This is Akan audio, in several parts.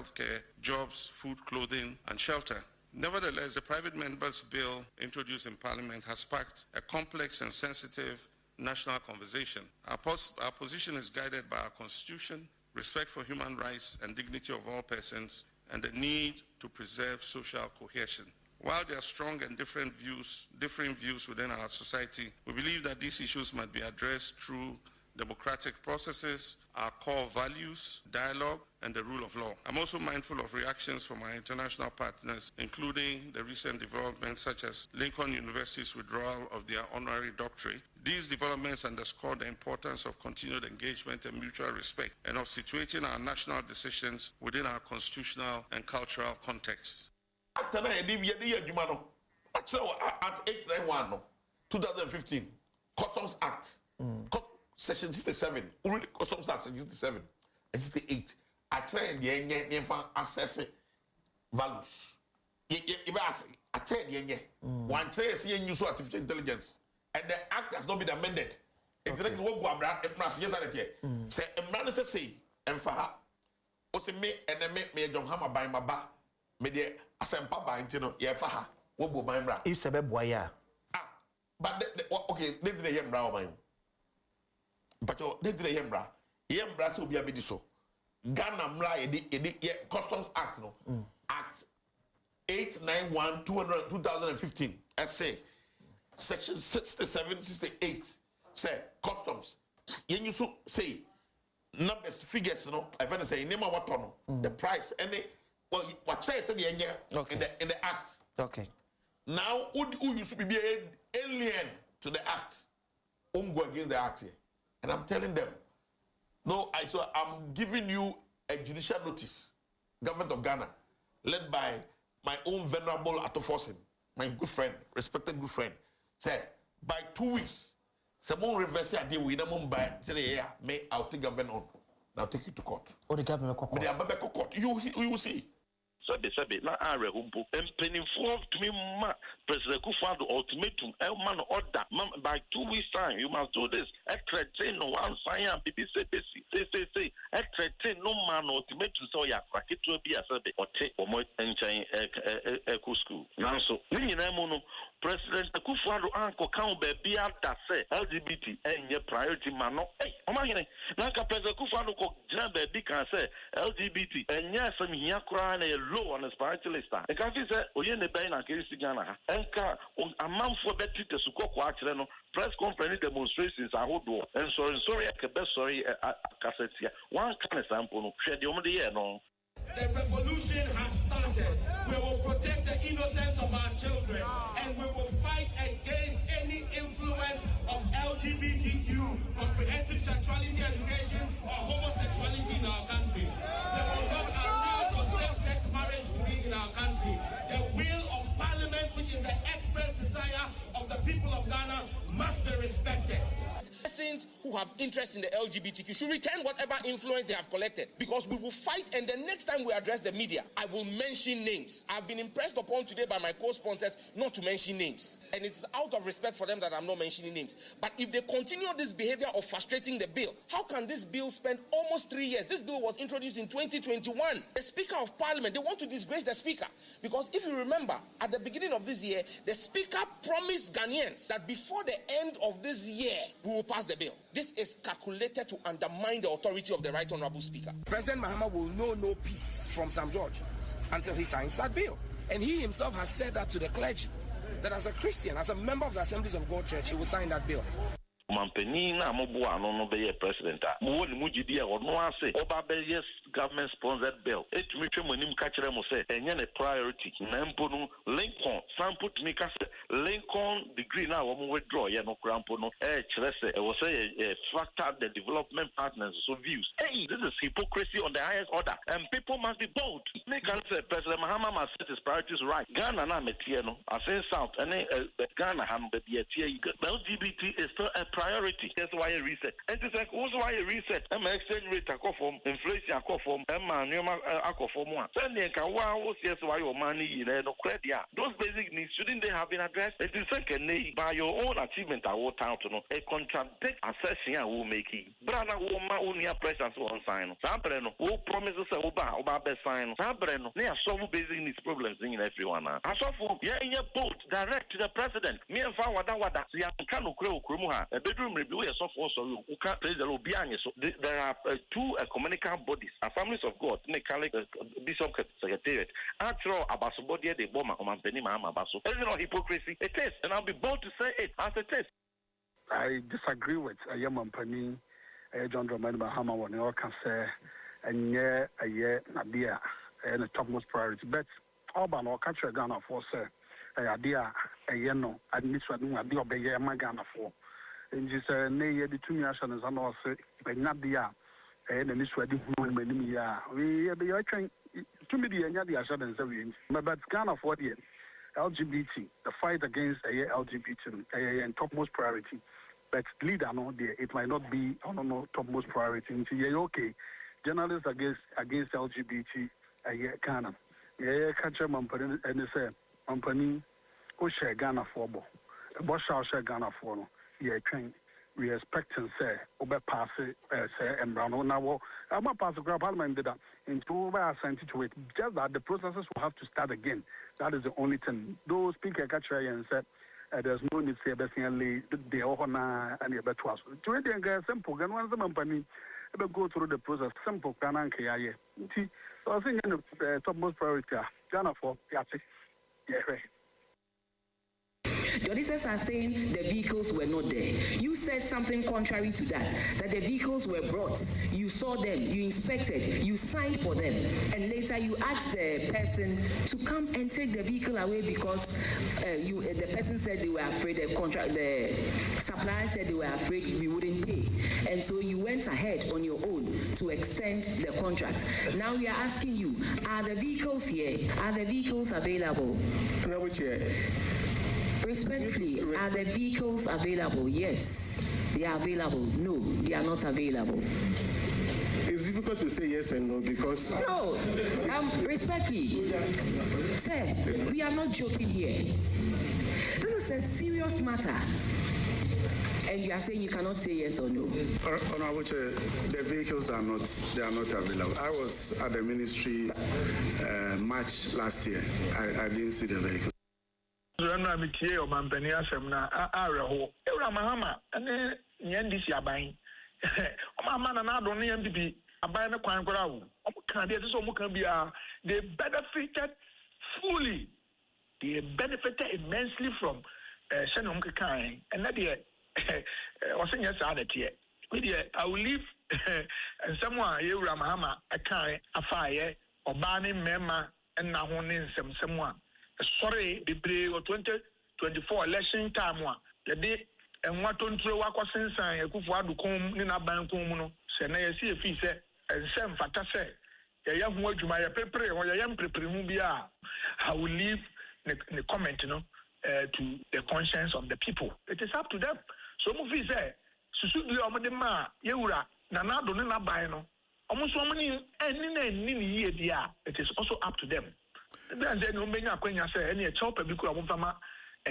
healthcare, jobs, food, clothing, and shelter. Nevertheless, the private members' bill introduced in Parliament has sparked a complex and sensitive national conversation. Our position is guided by our Constitution, respect for human rights and dignity of all persons, and the need to preserve social cohesion. While there are strong and differing views within our society, we believe that these issues must be addressed through democratic processes, our core values, dialogue, and the rule of law. I'm also mindful of reactions from our international partners, including the recent developments such as Lincoln University's withdrawal of their honorary doctorate. These developments underscore the importance of continued engagement and mutual respect, and of situating our national decisions within our constitutional and cultural context. At 891, 2015, Customs Act. Section 67, already Customs Act, Section 67 and 68. I try the assess values. I try the one try seeing use of artificial intelligence, and the act has not been amended. It is what go abroad and mass yes at here. Say, a man say, and for her, also me and me John Hammer by my bar, me de asempa by intino, yeah, for her, what go by bra. If Sabe Boya. But okay, they did a young brown mine. But they did a yembra. Yembra so be a bit so. Ghana Mra Customs Act no. Act 891 2015. Essay Section 67 68. Say customs. Yen you so say numbers figures no. I find say name what no. The price and the well what say the in the act. Okay. Now who used to be alien to the act? Go against the act here. And I'm telling them, no, I'm giving you a judicial notice, government of Ghana, led by my own venerable Atofosin, my good friend, respected good friend, say, by 2 weeks, someone reverse the deal with them by say, yeah, may I'll take government on. Now take you to court. Or the government court. You will see. Sabe na are humpo empenifo to me ma President Kufuor ultimatum man order by 2 weeks time you must do this threaten no one sign BBC say threaten no man ultimatum so ya kraketo bi asabe ote omo enchan eco school now so nyina mu no President Kufuor anko kan ba bia da say LGBT enye priority man no omahene na ka President Kufuor ko gina ba bi kan say LGBT enye asam hia kra na low on the spiritual list. E can fi say oye ne ben na kiri Ghana ha. Enka amanfo beti te suko kwa akire no press conference demonstrations ahodo. En sorry e be sorry kasetia. One kind sample no hwe de omo de ye no. The revolution has started. We will protect the innocence of our children and we will fight against any influence of LGBTQ, comprehensive sexuality education, or homosexuality in our country. They will not allow for same-sex marriage to be in our country. The will of Parliament, which is the express desire of the people of Ghana, must be respected. Persons who have interest in the LGBTQ should return whatever influence they have collected, because we will fight, and the next time we address the media, I will mention names. I've been impressed upon today by my co-sponsors not to mention names, and it's out of respect for them that I'm not mentioning names. But if they continue this behavior of frustrating the bill, how can this bill spend almost 3 years? This bill was introduced in 2021. The Speaker of Parliament, they want to disgrace the Speaker, because if you remember, at the beginning of this year, the Speaker promised Ghanaians that before the end of this year, we will pass the bill. This is calculated to undermine the authority of the Right Honorable Speaker. President Mahama will know no peace from Sam George until he signs that bill. And he himself has said that to the clergy, that as a Christian, as a member of the Assemblies of God Church, he will sign that bill. Mampeni na mobo ano no be president a mo woni mugidi e ono ase oba be yes government sponsored bill etumi twem anim ka kire mo se enye ne priority na mpo no Lincoln sample to me ka se Lincoln degree na wo mo withdraw ye no krampo no kire se e wo say factor the development partners so views. Hey, this is hypocrisy on the highest order, and people must be bold. Make can say President Mahama must set his priorities right. Ghana na metie no I say south and Ghana ham be tie LGBT is still a priority. That's why a reset. And it's like also why a reset. Exchange rate from inflation from one. Then they can yes why your money no credit. Those basic needs shouldn't they have been addressed? It is second by your own achievement at what time to know a contradict assessing will make it. Brother woman only a presence on sign. Sambreno who promises about best sign. Sambreno they are solve basic needs problems in everyone. As of in your boat direct to the president. Me and Wada Siankano Krumuha, a bedroom review is of also who can't praise the Lobian. So there are two ecumenical bodies, Assemblies of God, Bishop Secretariat. After all, Abasobodia de Boma, Omampeni Mama Baso. It's not hypocrisy. It is, and I'll be bold to say it as it is. I disagree with Yamampani, John Dramani Mahama, when you can say, and yeah, a year, Nadia, and the topmost priority. But Alban or country Ghana for, sir, a idea, a yeno, and this one, I do obey Ghana for. And just a nay, the 2 years and also, but not the and this way, we are trying to me the assurance of the but Ghana for the LGBT, the fight against LGBT and topmost priority. But leader, no, it might not be topmost priority. Okay, journalists against LGBT, Ghana. Catch a Mampani and say, Mampani, who share Ghana for bo, a boss share Ghana for no, train. We expect and say, pass it, say, and Brown. Now, I'm not pass the Parliament did that into sent to it. Just that the processes will have to start again. That is the only thing. Those speaker catch and said, there's no need to say, basically, the Ohana and the Betwas. To it, and simple, and once the company go through the process, simple, can anchor. So I think the topmost priority, Ghana for Yati. Yeah, right. Your listeners are saying the vehicles were not there. You said something contrary to that the vehicles were brought. You saw them, you inspected, you signed for them, and later you asked the person to come and take the vehicle away because the person said they were afraid, the supplier said they were afraid we wouldn't pay. And so you went ahead on your own to extend the contract. Now we are asking you, are the vehicles here? Are the vehicles available? Respectfully, are the vehicles available? Yes, they are available. No, they are not available. It's difficult to say yes and no because... No, respectfully, sir, we are not joking here. This is a serious matter. And you are saying you cannot say yes or no? Honorable Chair, the vehicles are not available. I was at the ministry March last year. I didn't see the vehicles. Rana mitie o mampani asem na areho ewura mahama ene nyandi si aban o mama na ado ne MPP aban ne kwan kora wo o kan de so mo kan bia they benefited fully. They benefited immensely from Shannon Kakan and that year was in your side here. I will leave and someone ewura mahama akan afaye obani mema and na honin someone. Sorry, the play or 2024 election time one. The day and what on throw what was inside a kufu come in a bank no. Say na see a fee say and some fata say. Ya have more to my paper or ya am prepare. I will leave the comment to the conscience of the people. It is up to them. So movie say susu bi omodema yewura na na do na buy no. Almost so many any dia. It is also up to them. Then no menya kwenya say any chopper bi kura mfama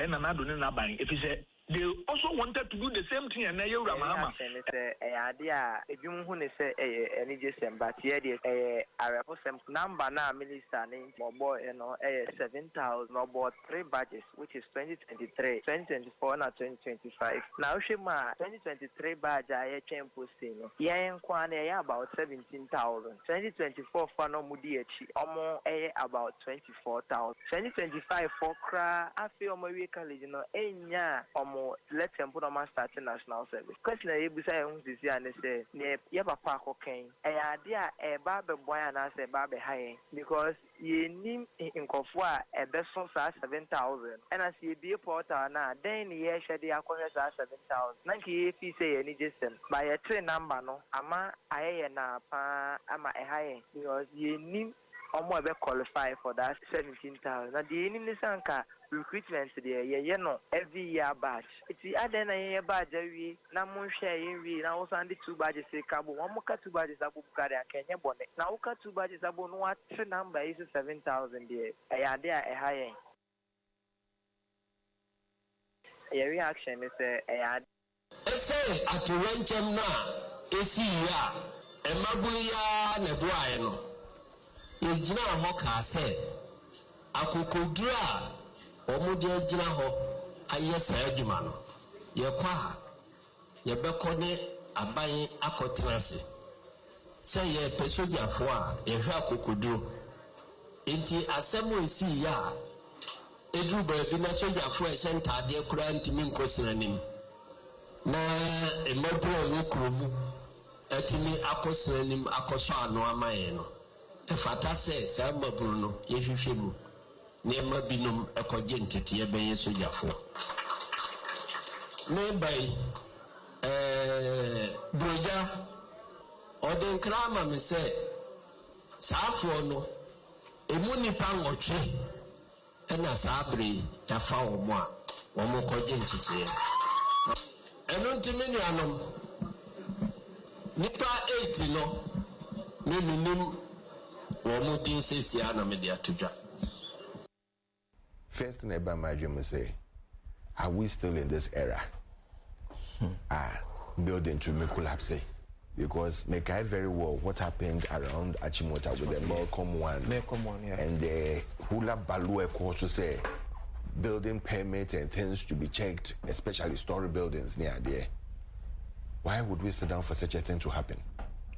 na na do na ban if say they also wanted to do the same thing and na yewura mama say idea edwum hu ne say any jesem but here the areposem number na minister ne bobo 7,000 no bought 3 budgets which is 2023 2024 and 2025 now shema 2023 budget I change posting no yeah nkwa na about 17,000 2024 for no mudi echi omo about 24,000 2025 for kra afi omo we college no enya omo let them put on my starting national service. Question you say and say yeah papa cocaine. Idea a barber boy and I say barber high because you need in Kofua a best son 7,000 and I see be a porter now then yeah shall they acquire 7,000. 90 if you say any distance by a train number no ama I na pa ama a high because you need almost qualify for that 17,000. Now the enemy sanka recruitment there, you know, every year batch. It's the other year batch every na mun share in we now also 2 badges say cabo one more 2 badges abu carry Kenya bonnet. Now 2 badges abu no what number is 7,000 there. I there a high. A reaction is a say at Ranchem na esi ya emabuya ne boae no yegyina ho ka say akokodura omudi gyina ho aye saa adwuma no yekwa yebekọ ne aban akotenase say ye pesojafo a yehwe akokoduro enti asemo esi ya edu baabi na sojafo e sentade kura ntimi nkosiranim na emabro yokromu etimi akosiranim akoso ano amaye no efata se saa mabro no yehwehwe mu nema binom ekoje ntete ye beye sojafo ne bai broja oden krama me se saafo no emu nipa ngotwe ena saabre yafa omo a omo koje ntete eno ntimi nuanom nipa 8 no me minim omo din sesia na me dia todwa. First thing about my dream is say, are we still in this era? Building to me collapse. Because make I very well what happened around Achimota with the Melcom one. Yeah. And the Hula Balue also say building permit and things to be checked, especially story buildings near there. Why would we sit down for such a thing to happen?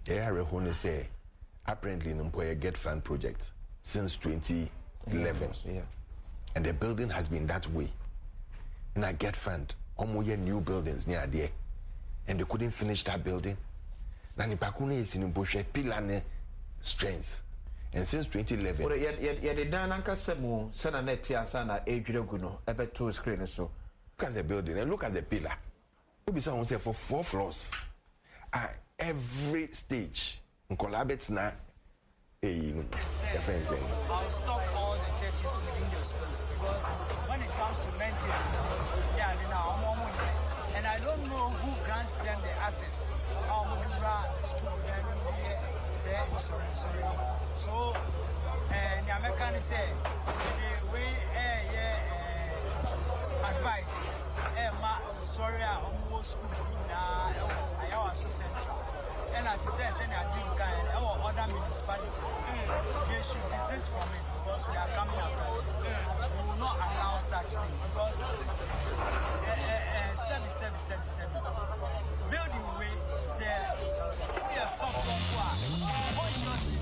They say apparently Numpoya Get Fund project since 2011. Yeah. And the building has been that way. And I Get Fund, almost new buildings near there. And they couldn't finish that building. Nani Pakune is in Bushe Pilane strength. And since 2011. Well, yeah, the Dananka Semu, Senanetia Sana, Adriaguno, ever 2 screens so. Look at the building and look at the pillar. Who be someone say for 4 floors. Every stage. Collaborates na I'll stop all the churches within the schools because when it comes to maintenance, they are now more money. And I don't know who grants them the access. How would you run the school then say sorry. So the American say the way advice sorry almost schools now I was so central. And as I said, our other municipalities, they should desist from it because we are coming after them. We will not allow such thing because building way say we are soft consciously.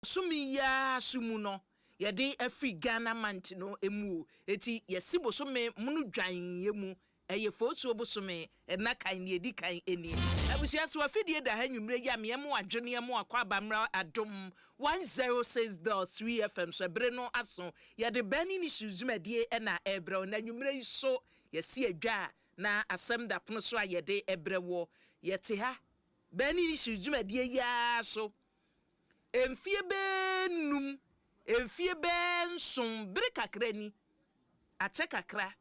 sumi ya sumuno yɛde afri Ghana mant no emu eti yɛsi bosome munu dwan yemu ɛyɛ fosuo bosome ɛna kan ne edi kan eni abusua so afidie da ha nwumre ya meyɛmo adwene mu akɔ abamra Adom 106.3 FM so bre no aso yɛde bani ni suzumedie ɛna ɛbrɛ na nwumre yi so yɛsi adwa na asɛm da pono so a yɛde ɛbrɛ wɔ yɛte ha bani ni suzumedie ya so emfie benum emfie benson bere kakra ni ache kakra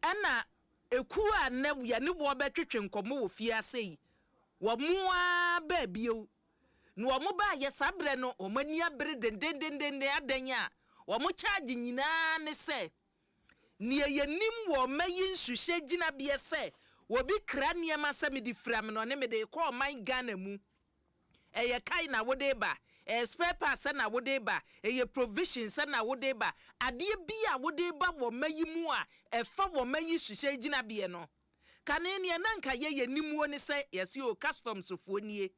ana eku a na ya ne wo betwetwe nkomo wo fie asei wo moa ba bio no wo ba ye sabre no o mani abere dendendenden adanya wo mo charge nyina ne se ne ye nim wo mayi nsuhye gina bie se wo bi kra niam asem di fram no ne me de call man Ghana mu eye kai na wo de ba spare parts na wo de ba eye provisions na wo de ba ade bia wo de ba wo mayi mu a efa wo mayi hwehye gina bie no kane ne na nka ye nimuo ne se yesi o customs fo nie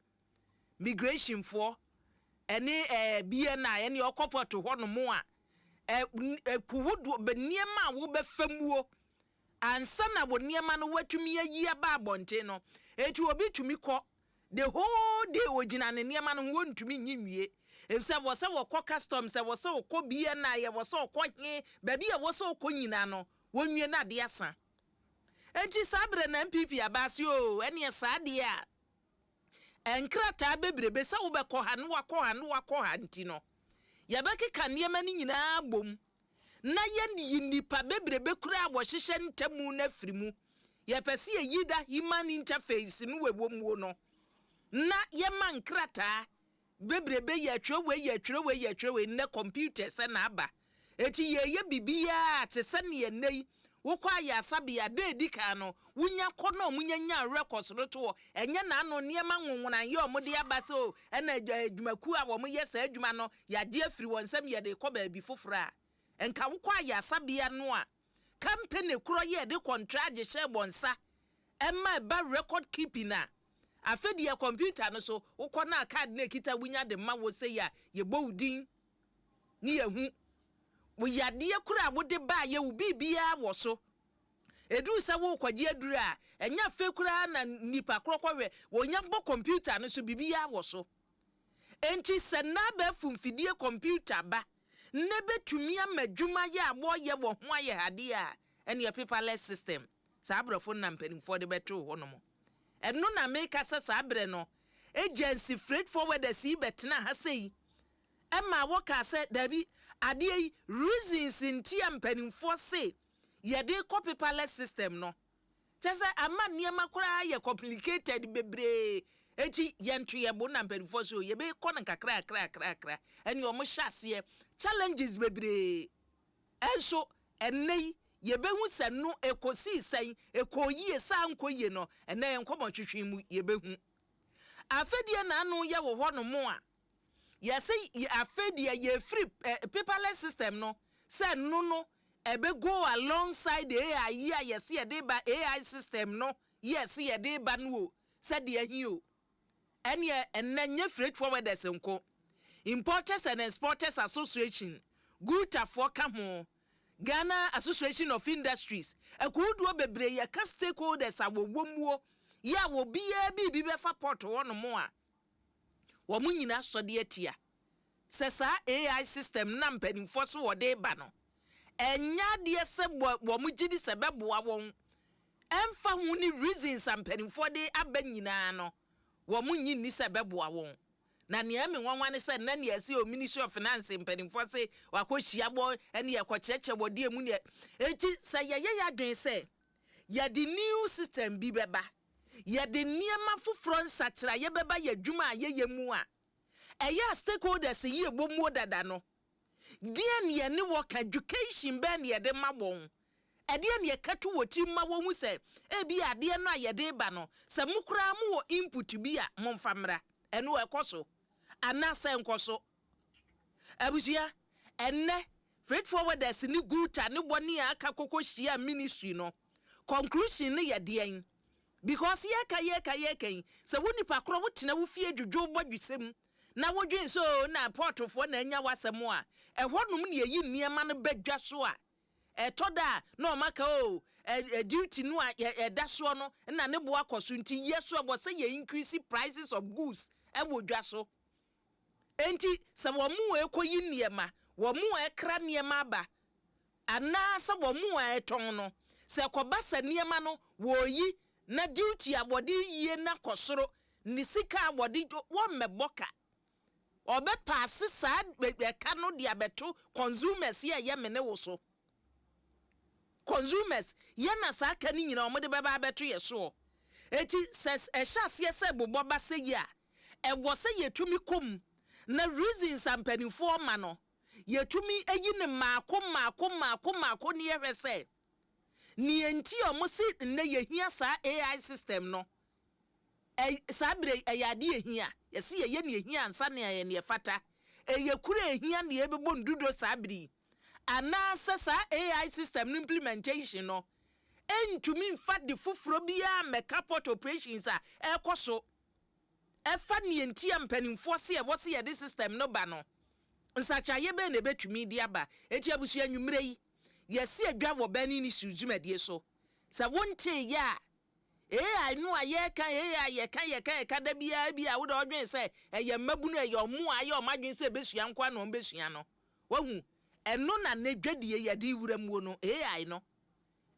migration fo ene bie na ene okopoto ho no mu a kuwudu beniema wo be famuo ansa na wo niema no watumi ayi aba abonte no eti obi tumi kɔ the whole day ojina ne niema no wontumi nyinwie efse wo se wo kɔ customs se wo se wo kɔ bie na ye wo se wo kɔ he ba bia wo se wo kɔ nyina no wonwie na de asa enti sabre na MPP abasi o ene saade a enkrata bebrebe se wo be kɔ ha no wakɔ ha nti no ye be keka niema ni nyina bom na ye nipa bebrebe kura wo hyehye ntamu na firimu ye pese ye yida human interface no wewom no na ye man krata bebrebe ye twerɛwe na computer se na aba eti ye bibia te se ne nei wo kwa ya sabia de dika no wunya kono munya nya records no to enye na ano niema nwonwona ye omode aba se o na adwumaku a wo mo ye sa adwuma no ya de afiri wonsam ye de kɔ ba bi fofora enka wo kwa ya sabia no a company kuro ye de contract je hye bonsa emma ba record keeping na afedi ya computer no so ukọ na card na kita wunya de ma wo se ya ye bowdin ni yehu wo yade kura wo de ba ye wo bibia wo so edu se wo kwaje aduru a enya fe kura na nipa krokọwe wo nya bo computer no so bibia wo so enti se na ba fumfidie computer ba ne betumi amadwuma ye abo ye wo ho aye hade a ene ye paperless system sabrofo na mpanimfo de beto ho no mo eno na make sabre no agency freight forwarder si betena ha sei ema woka se dabi ade reasons ntia mpanimfo se ye de paperless system no chese ama niema kura ye complicated bebre eti yentu ye bo na mpanimfo so ye be kɔ na kakra eni omo hyase challenges bebre enso enei yebehu senu ekosi sen ekoyie san koyie no ena enkomo twetwe mu yebehu afedie na anu ye wo ho no mo a ye say afedie ye free paperless system no say no ebe go alongside the AI ye say de ba AI system no yes ye de ba no say de hi o ene enanye freight forwarders nko Importers and Exporters Association Guta for Kamo Ghana Association of Industries ekuduo bebre ya ka stakeholders awowomwo ya wo bia bi befa port wono mo a wo munyina sode atia sesa AI system na mpanimfo so wode ba no enya de se wo mugidi se beboa won emfa hu ni reasons ampanimfo de aba nyina no wo munyini se beboa won na niame nwanwane se na ne yesi o Ministry of Finance mpanimfo se wakohia bo ene ye kocheche bode mu ne eti se ye ya dwen se ye the new system bi beba ye the niema foforo nsachira ye beba ye dwuma ye mu a eya stakeholders ye bomu dada no die ne ne work education be ne de ma won ede ne katu woti ma won hu se e bi ade no a ye de ba no se mukura mu wo input bi a momfamra eno ekoso anase nkoso abusia enne freight forwarders ni guta ni boni aka kokohia ministry no conclusion ni ye de because ye ka se woni pakro wotena wo fie dwodwo bodwesem na wodwen so na portofo na anya wasem a ehonum ne yi niema no badwa so a etoda na omaka o duty no a eda so no na ne bo akoso nti yeso abo say ye increase prices of goods e wodwa so enti se wo mu ekoyi niema wo mu ekra niema ba ana se wo mu eton no se kobasa niema no wo yi na duty abode yie na kosoro ni sika abode wo meboka obe pass sad ka no dia beto consumers ye mene wo so consumers ye na sa ka ni nyina omode beba beto ye so eti ses ehyasie se bobo ba se ya ewo se yetumi kom na reasons ampanifo ma no yetumi eyi ne maako ni ehwe se ni enti omosi ne yehia sa AI system no sabre eyade ehia yesi ye ne ehia ansa ne ye ne fata eyekura ehia ne ebebo ndudo sabre ana sa AI system implementation no entumi mfa de foforo bia meka port operations a ekoso efa ne enti ampanimfo se ye wo se ye de system no ba no nsacha ye be ne betumi di aba eti abusu anwumre yi yesi adwa wo bani ni sujumedie so sa wonte ya AI no aye kan AI ye kan da bia wo do odwen se eye mabunu eye omu aye o madwen se besua nkwa no besua no wahu eno na ne dwadie ye di wuram wo no AI no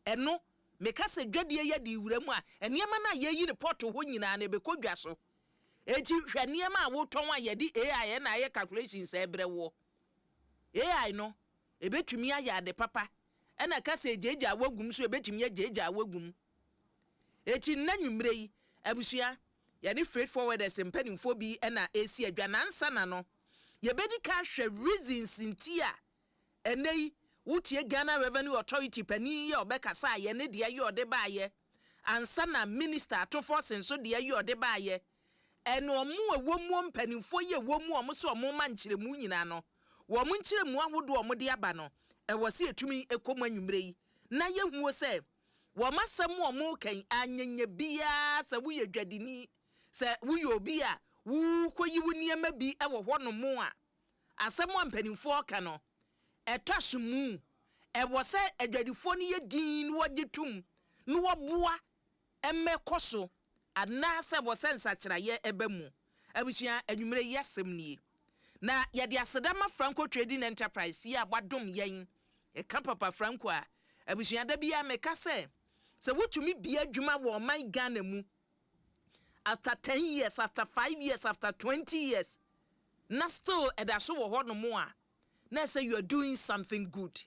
eno meka se dwadie ye di wuram a enema na ye yi report ho nyina na be kodwa so eti hwe niema a wo ton a ye di AI na aye calculations e brewo AI no ebetumi aya ade papa ena ka se jeja wagum so ebetumi jeja wagum eti nanwumre yi abusua ye ni freight forwarders mpanimfo bi ena esi adwa nansa na no ye bedi ka hwe reasons ntia enei wutie Ghana Revenue Authority pani ye obekasa ye ne de ye ode ba ye ansa na minister atofo senso de ye ode ba ye eno mu ewomu mpanimfo ye womu omo so omo manchiremu nyina no wo mu nchiremu ahodo omo de aba no e wo se etumi ekomu anwumre yi na ye huo se wo masem omo kan anyanya bia se wo ye dwadini se wo ye obi a wo koyi wo niema bi e wo hono mu a asem mpanimfo ka no etwasumu e wo se adwadifo ne ye din wo gitum no wo boa emekoso ana se wo se nsakira ye ebamu abusua anwumre yesem nie na yade asedama Franco Trading Enterprise ya wadom yen e ka papa Franco a abusua da bia meka se wotumi bia adwuma wo man Ghana mu after 10 years after 5 years after 20 years na still edaso wo ho no mo a na say you are doing something good,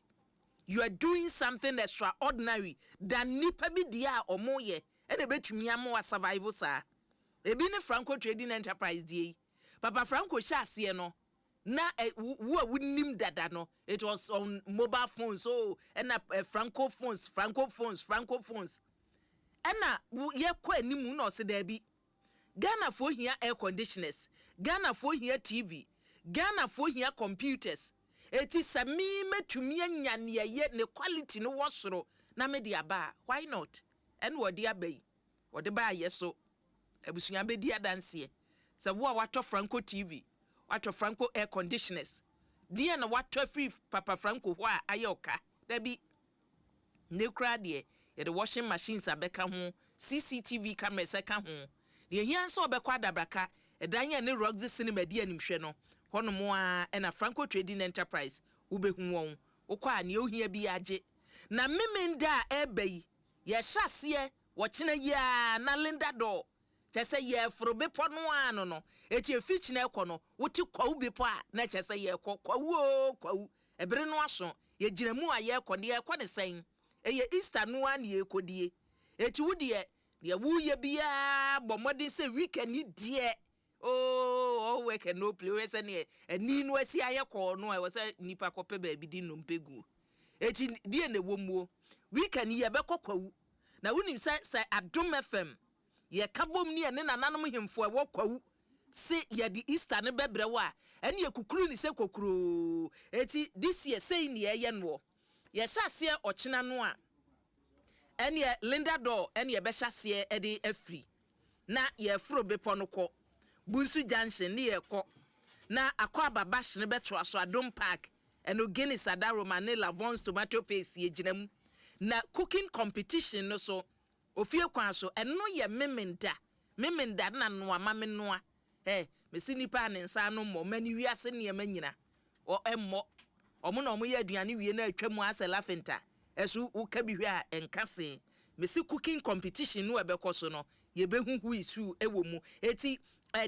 you are doing something extraordinary than nipa bi dia omoye e de betumi amo survival sa ebi ne Franco Trading Enterprise die papa Franco shase no na wo awunim dada no it was on mobile phones so and franco phones ena ye kwa animu na ose da bi Ghana fo hia air conditioners, Ghana fo hia TV, Ghana fo hia computers eti sami metumi anya ne ye ne quality no wosoro na me dia ba why not en wo dia bai wo de ba yeso abusunya be dia danse se wo a wato Franco TV wato Franco air conditioners dia na wato free papa Franco ho a ayoka da bi ne kra de ye the washing machines abeka ho CCTV cameras eka ho de hia so obekwa dabraka edanya ne Roxy cinema dia nimhwe no hono mo a na Franco Trading Enterprise ubehu won ukwa ne ohia bi age na memenda ebai ye hyase wo kena ya na Linda do chese ye frobe pono ano no eti efich na ekono wuti kwawu bepo a na chese ye kwawu ebere no aso ye giramu a ye ekone ye ekone sen eye Easter no an ye ekodie eti wudie ye wuye bia bomodi se weekend die oh we can no play we say ni no asi ayeko no e we say nipa kope ba bi di no mpegu eti die na womuo weekend ye be kokwawu na wunim say Adom FM ye kabom ni ene nananom hemfo e wo kwawu se ye di Easter ne bebre wa ene ye kukuru ni se kokuru eti this year say ni ye no ye hyase ochena no a ene ye Linda door ene ye be hyase e de afri na ye fro bepo no ko Bunsu Junction ni ye ko na akwaba bash ne beto aso Adom Park eno Guinness Adaro Manila Vons tomato paste ye ginam na cooking competition no so ofie kwan so eno ye memenda na no amame noa mesi nipa ne nsa no mo mani wiase ne manyina o emmo omo na omo ye aduane wie na atwamu asela fenta esu uka bi hwe a enkase mesi cooking competition no ebekoso no ye behuhu isu ewo mu eti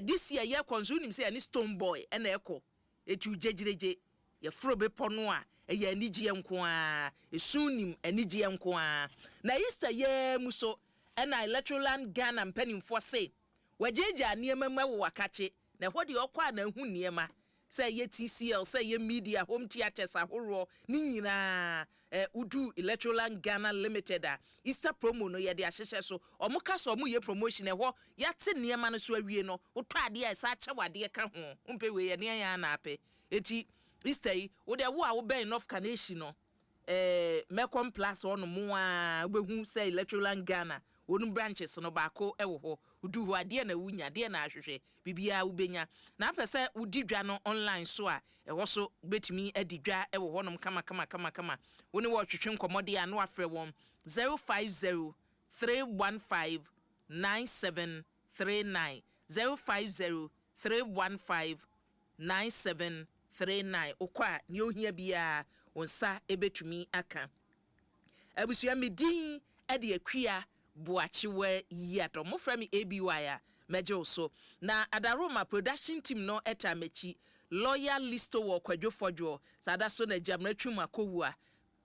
this year ye consume say any stone boy na eko etu jejireje ye fro be pono a ye anigye nko a esunim anigye nko a na Easter ye muso na Electroland Ghana mpanimfo say wajeja niema ma wo wakache na hodi okwa na hu niema say ye TCL say ye media home theaters ahoro ni nyina udu Electroland Ghana Limited a Easter promo no ye de ahyehye so omuka so omu ye promotion ho yate niema no so awie no wotɔ ade a sa ache wade ka ho umpe we ye ne ya na ape eti Easter yi wo de wo a wo ben enough carnation no Mecom Plus ono mo a obehu say Electroland Ghana onum branches no baako ewo ho udu ho ade na wunya ade na ahwehwe bibia ubenya na apese udidwa no online so a ewo so betimi adidwa ewo ho nom kama woni wo twetwe nkomode a no afre won 050 315 9739 050 315 9739 okwa ni ohia bia wonsa ebetumi aka abusua medin ade akua Buachiwe yato mo frame ABY a mejo so na Adaroma production team no etamechi lawyer listo wo kwadwofojo sada so na jamratwum akowu a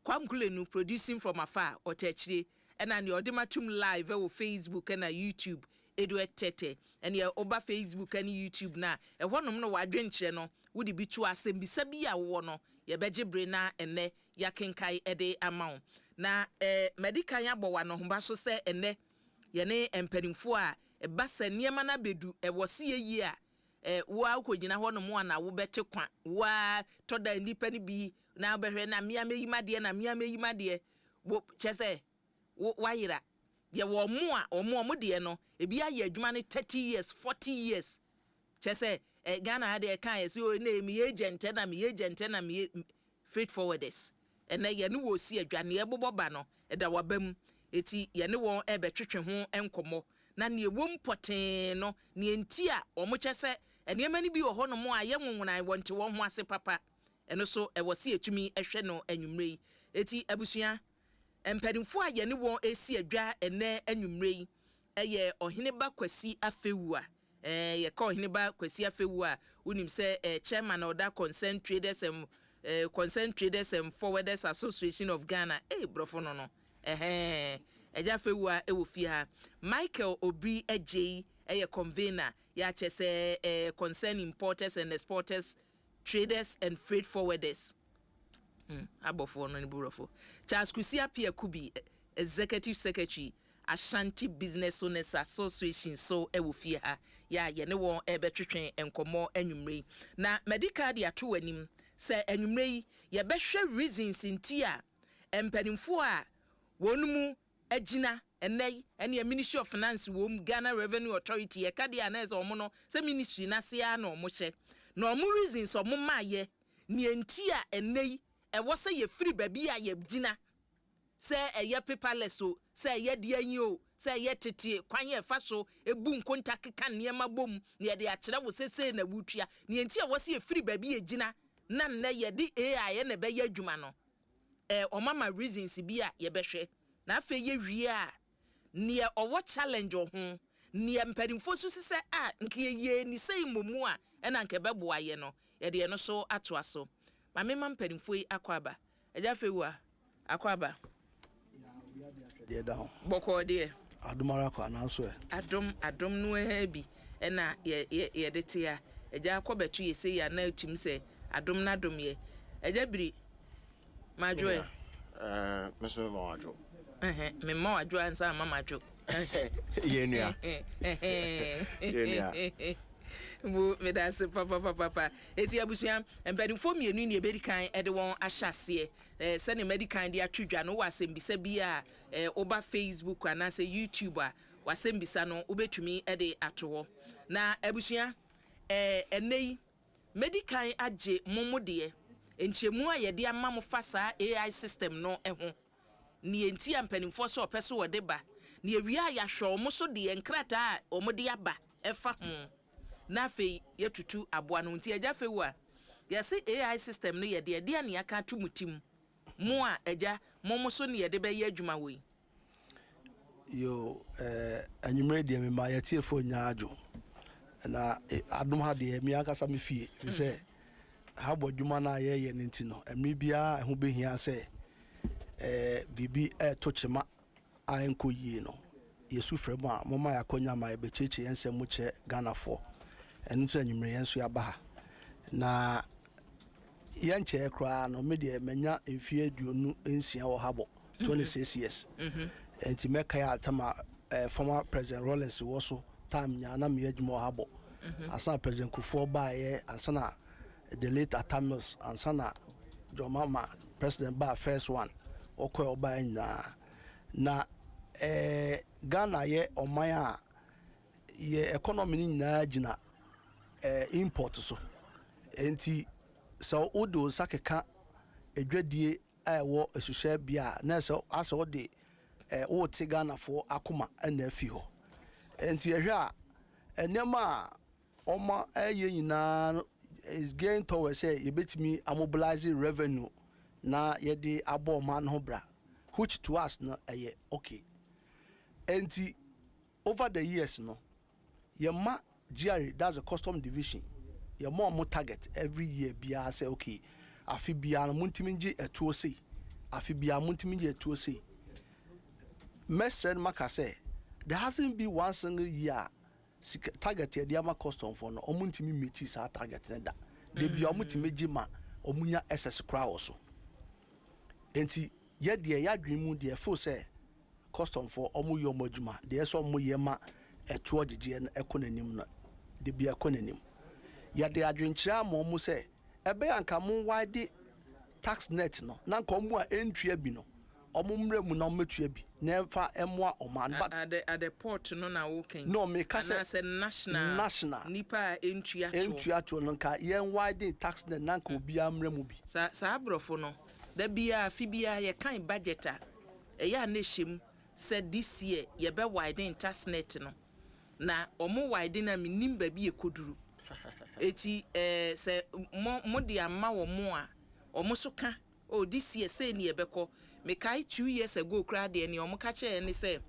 kwamkulenu producing from afar otechire ena ne odematum live wo Facebook na YouTube eduetete ene oba Facebook and YouTube na ehwonom no wadwenkyere no wodi bi tu asembisa bi a wo no ye begebre na ene yakenkai ede amount na medical ya gbowa no humba so se ene ye ne empanimfo a ebasa niema na bedu ewose yeyi a wo akogina ho no mo na wo bete kwa wa toda nipa ni bi na behwe na mia meyimade wo chese wo wayira ye wo mo a omo de no ebi aye adwuma ne 30 years 40 years chese Ghana ade kan ye se o na mi agent na mi freight forwarders ene ye ne wo si adwane ye boboba no eda wabam eti ye ne won ebetwetwe ho enkomo na ne wom poten no ne enti a omo chese ene mani bi wo ho no mo aye nwonwona wonte won ho ase papa eno so e wo si etumi ehwe no anwumrei eti abusua empadimfo a ye ne won esi adwa ene anwumrei eye ohene ba kwasi afewu a ye ka ohene ba kwasi afewu a unim se chairman of that concerned traders and forwarders association of Ghana brofo no eja fewu a ewo fi ha Michael Obri Ejei convener ya chese concern importers and exporters traders and freight forwarders abofo no ni burofo Charles Kusia Pierre Kubi executive secretary Ashanti Business Owners Association so ewo fi ha ya ye ne won ebetwetwen enkomo anwumrei na medical dia to anim se anwumrei ye behwe reasons ntia empanimfo a wonumu agina enei ene Ministry of Finance wom Ghana Revenue Authority ye kade aneze omo no se ministry na se ya na omo hye na omo reasons omo maye ne ntia enei ewo se ye free baby a ye gina se eye paperless o se eye de anyi o se eye tete kwanye fa so ebu nkonta keka niema bom ne de akere wo sese na wutua ne ntia wo se ye free baby ye gina na nne ye di AI na be ye adwuma no omama reasons bi a ye behwe na afa ye wie a ne owo challenge ho ne mpadimfo so se a nke ye ni sei momu a na nke bebo aye no ye de no so ato aso ma me mpadimfo yi akwaba eja fewu a akwaba de down boko de adomara kwa na so adom no bi na ye de tia eja akobetu ye sei ya na utim se adom na dom ye eja biri majo meso majo me majo ansa mama jo yenua bu me da se papa eti abusuam empadimfo mienu ne ebedikan ede won ahyase se ne medikan de atwedwa no wasembisa bi a oba Facebook anase YouTube a wasembisa no obetumi ede atowo na abusua enei medical agye momo de enchemu a ye de ama mo fa saa AI system no ho ni enti ampanimfo so opeso wode ba ni ewia ya hwo mo so de enkrata a omo de aba efa ho na fe yetutu aboa no nti agya fe wa yesi AI system no ye de na yaka tumutim mo a agya momo so ne ye de be ye adwuma wo yo anyumre de me ma yetie fo nyaajo na Adom ha de me aka sa me fie say ha bodwuma na ye nti no emi bia ho behia say bibi to chema anko yie no yesu frem a mama yakonya ma be cheche yense mu che Ghana fo enu so anyumre yenso ya ba ha na yenche kra no me de menya enfie aduonu ensia wo habo 26 years enti meka ya tama former president Rollins was so time nya na me adwuma habo asa president Kufo ba ye asana the late Atamus ansana Jomama president ba first one okwa oba na Ghana ye omaya ye economy ni na gina import so enti so odo sakeka edwadie awo esuhye bia na so aso de o te Ghana for akoma na afi ho enti ehwe a enema oma eye nyina is going towards say yebetimi mobilize revenue na yede abo man ho bra which to us na okay enti over the years no yema GRE, that's a custom division, your more target every year bia say okay afi bia no muntiminje etuo sei afi bia muntiminje etuo sei mesen maka say there hasn't been one single year target ye dia ma custom for no omuntimi meet sa target na da de bia omutimeji ma omunya ss kra also enti ye de ya dwemu de fo say custom for omuyo omajuma de so omuye ma etuo gege na ekonanim na de bia ekonanim ya de adwenkyira ma omu say ebe anka mo wide tax net no na nka omu a entria bi no omumre mu na ometua bi na mfa emoa oman but at the port no na working no me ka say national nipa entria to no nka yen wide tax net na nka obi amre mu bi sa abrofo no da bia fi bia ye kan budget a eya na hyem said this year ye be widen tax net no na omo widen na minim ba bi ekoduru eti se mo de ama wo mo a omo so ka oh this year say ni ebeko me kai 2 years ago kra de ni omo ka che ni say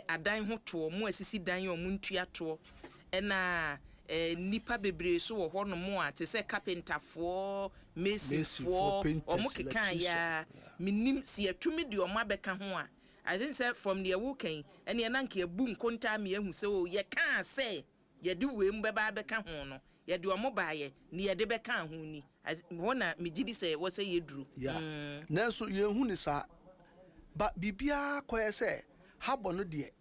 adan ho to mo asisi dan omo ntua to na nipa bebre so wo ho no mo a te say carpenter for mason for omo keka ya minim si atumi de omo abeka ho a I think say from the working and ye nanke bu nkonta me ehu say oh ye kan say ye de we mbeba beka ho no ye de omo baaye ni ye de beka ho ni wona me gidi say wo say ye duru nanso ye hu ni sa ba bibia koye say habo no de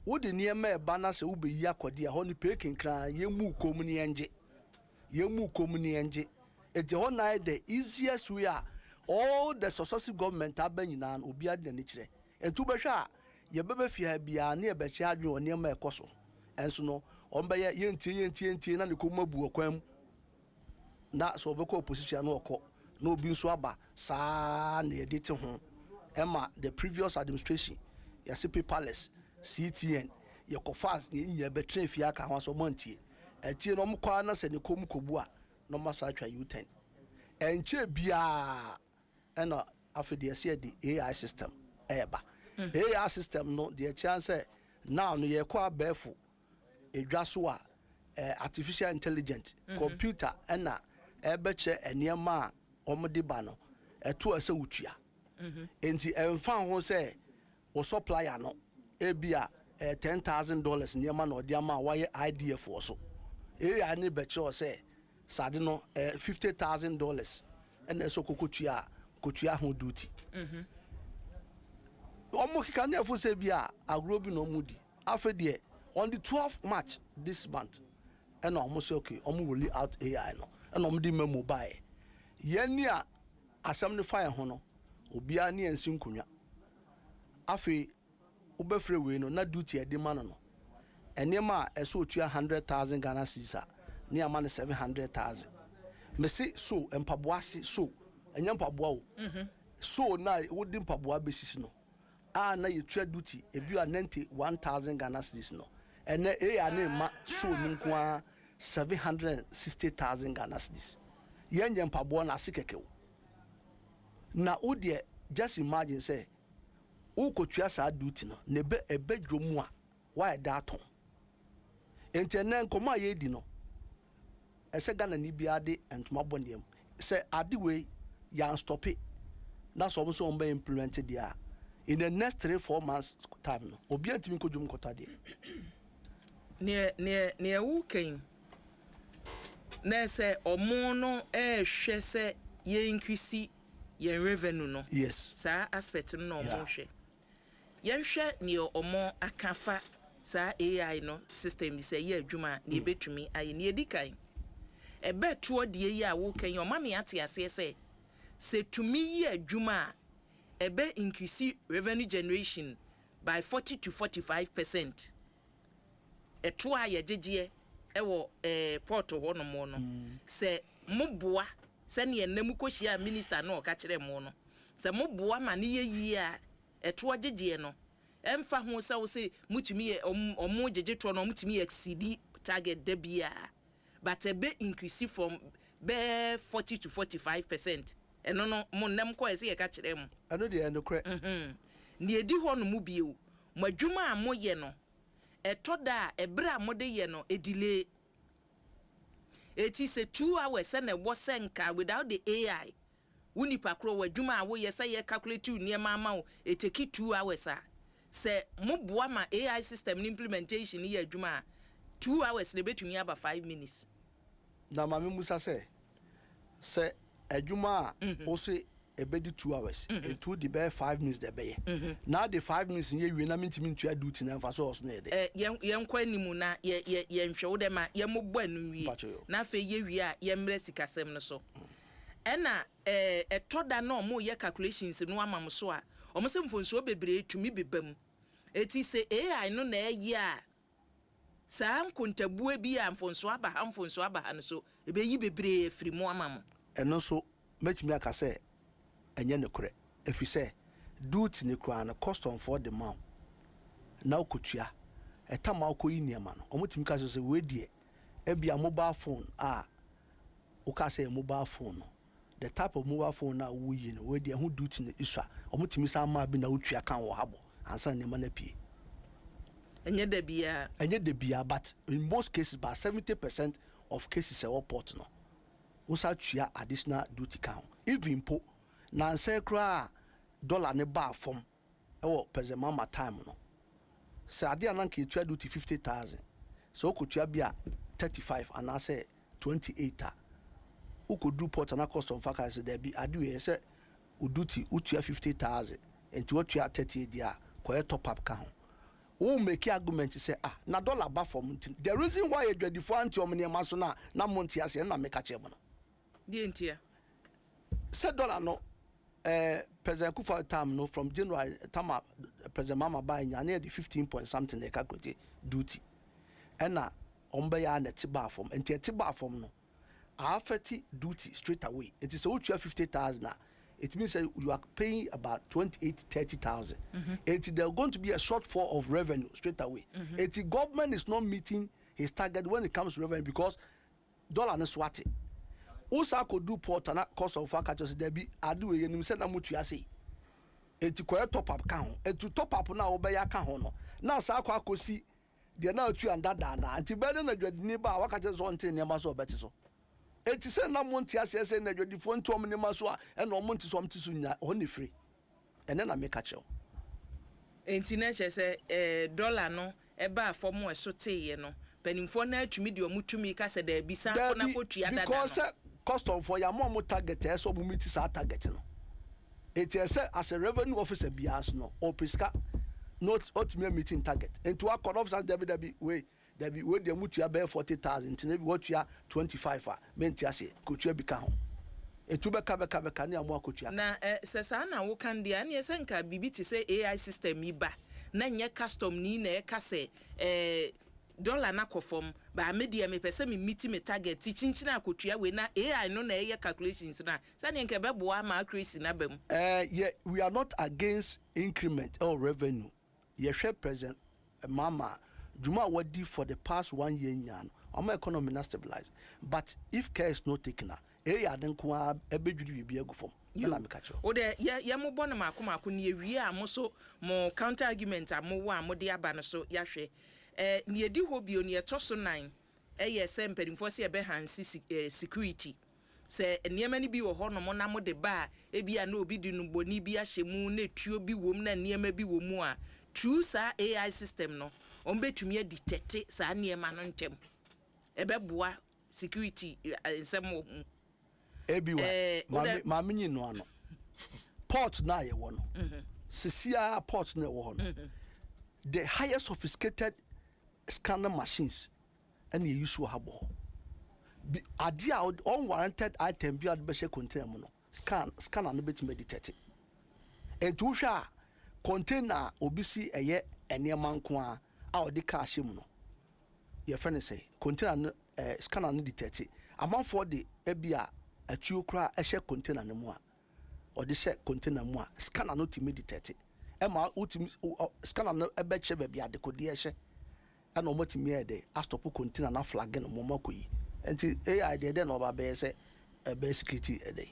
wo de niema e ba na say wo be yi akode a ho ni pekin kran ye mu kom ni enje eje ho na the easiest way all the successive government abanyina obi ade na kire entu behwa ye bebe fia bia na ye be chia adwen onema ekoso enso no ombe ye ntie na ne ko mabu okwam na so obeko opposition na okọ na obi nso aba saa na ye dete ho ema the previous administration ya CP Palace CTN ye ko fast ye nya betre fia ka ho so montie etie no mkwa na se ne ko mkobu a no masa atwa U10 enche bia ena afede se the AI system eba AI system no the chance now no ye kwa befu edwa so a artificial intelligence computer ena ebeche eniema omode ba no eto ase wutua enti emfa ho se o supplier no ebia $10,000 niema no de ama waye IDF wo so AI ne beche o se sade no $50,000 ena so kotua ho duty omo kika na fo se bia agro bi no mudi afede on the 12th March this month and omo say okay omo roll out AI no and omo di memo buy yani a assembly fire ho no obi a ne ensi nkonwa afi obefre we no na duty e de ma no enema eso otua 100,000 Ghana cedis ne ama ne 700,000 me say so empaboase so enya mpaboa o so na wodi mpaboa besis no na ye tua duty ebi a 91,000 Ghana cedis no ene na ma so nko 760,000 Ghana cedis yenye mpaboa na asikeke na udie just imagine say ukotua sa duty no ne be ebedwomu a why that on entenen koma ye di no ese Ghana ni bia de entoma bondiem say ade we yan stop it that's almost on be implemented there in the next 3-4 months time no obi antimi kodwum kota de ne wu kan na say omo no hwe say ye increase ye revenue no yes sa aspect no omo hwe ye hwe ne omo akafa sa AI no system say ye adwuma ne betumi aye ne edikan ebe tuo de ye a wo kan o mame ate ase say to me ye adwuma ebe increase revenue generation by 40 to 45%. Eto a ye jeje ewo port ho no mo no se moboa se ne enam kohia minister no ka kire mo no se moboa ma ne ye a eto jeje no emfa ho se wo se mutumi omo jeje to no mutumi exceed target da bia but ebe increase from be 40 to 45%. Eno no mo nam ko ese ye ka kire mo ano de eno kre ne edi ho no mu bio madwuma a mo ye no etoda ebra mo de ye no edile eti se 2 hours na wo senka without the AI uni pakro wadwuma a wo ye say ye calculate niema ama wo eteki 2 hours a se mo boa ma AI system implementation ye adwuma 2 hours na betumi aba 5 minutes na mame musa se adwuma o se ebedi 2 hours and 2 the be 5 minutes de be now the 5 minutes ye wi na mentimi ntua duty na mfa so na de ye nkwa nimu na ye nhwe wo de ma ye mogbo anu wi na fe ye wi a ye mre sikasem no so ena etoda na omo ye calculations no amam so a omo se mfonso bebre tumi bebam eti se AI no na ye a sa nkontabu bi a mfonso aba no so ebe yi bebre firi mo amam eno so metimi aka se enye ne kure efise duty ne kura na custom for the man na okotua etama okoyi niema no omutimi ka so se we die ebia mobile phone uka say mobile phone no the type of mobile phone na we yi no we die hu duty ne isua omutimi sa ma bi na otua kan wo habo ansa ne ma na pie enye de bia but in most cases by 70% of cases e report no usa tua additional duty kan even po na nse kra dollar ne ba fom ewo pezema ma time no se ade ananka tua duty 50,000 so okotua bia 35 and I say 28 ukodu port na custom factor there be ade we say uduty utua 50,000 and to tua 30 dia ko top up kan who make argument say na dollar ba fom the reason why you the for anti omne ma so na monti ase na make ache mo no die ntia say dollar no President Kufa time no from January time President Mama buy near the 15 point something they calculate duty and na ombe ya na tiba form and tiba form no affect duty straight away it is so 50,000 it means that you are paying about 28-30,000 it there going to be a shortfall of revenue straight away the government is not meeting his target when it comes to revenue because dollar na swati usa ko do port na cost of factors there be adu ye nim se na mutu ase enti ko top up kan ho etu top up na wo be ya kan ho no na sa akwa akosi de na atu anda na enti be na dwadini ba waka je so nte ne ma so beti so enti se na monti ase se na dwadifo ntom ne ma so a e no monti so mti so nya ho ne free ene na make achew enti na che se dollar no e ba afom eso teye no panimfo na atumi de omutumi ka se da bisa ko na kotua dada because custom for your mom target so bu meet sa target no it is as a revenue officer bias no or pesca not ultimate meeting target and to our officers there we the mutu be 40,000 tin what you are 25 menti ase kotua bi ka ho etu be ka ne amo kotua na se sa na wo kan dia na se nka bibi ti se AI system yi ba na nye custom ni na e ka se dollar na kofom ba media me pese me meet me target chinchina akotua we na AI no na eye calculations na sane nke beboa ma accuracy na bem. Yeah, we are not against increment or revenue. Yehwe present mama Juma wadi for the past 1 year nyan. Our economy not stabilized. But if care is not taken, AI then kwa ebedwiri bi agu fom. O de ya mo bona makoma ko ne ewie a mo so mo counter argument a mo wa mo de aba no so yahwe ne edi hobio ne to so 9 se mpadimfo se ebe hansi security se niema ni bi wo ho no mo na mo de ba ebi a na obi di no boni bi ahyemu na tuo bi wom na niema bi wom a true sa AI system no on betumi detect sa niema no ntem ebe boa security nsemo ebiwa ma menyi no ano port na ye wo no sisia port na wo no the highest sophisticated scanner machines and you use habo adia unwarranted item bi ad be she container mo no scanner no betime detect etu hwa container obisi eye enema nko a odi ka ahye mu no ye friend say container scanner no detect amanfo de ebia atuo kra ehye container no mu a odi hye container mu a scanner no timi detect ema ultimi scanner no ebe che ba bia de kodi ehye ana omotimi e de astop container na flag no mo makoyi enti AI de no ba be se be security e de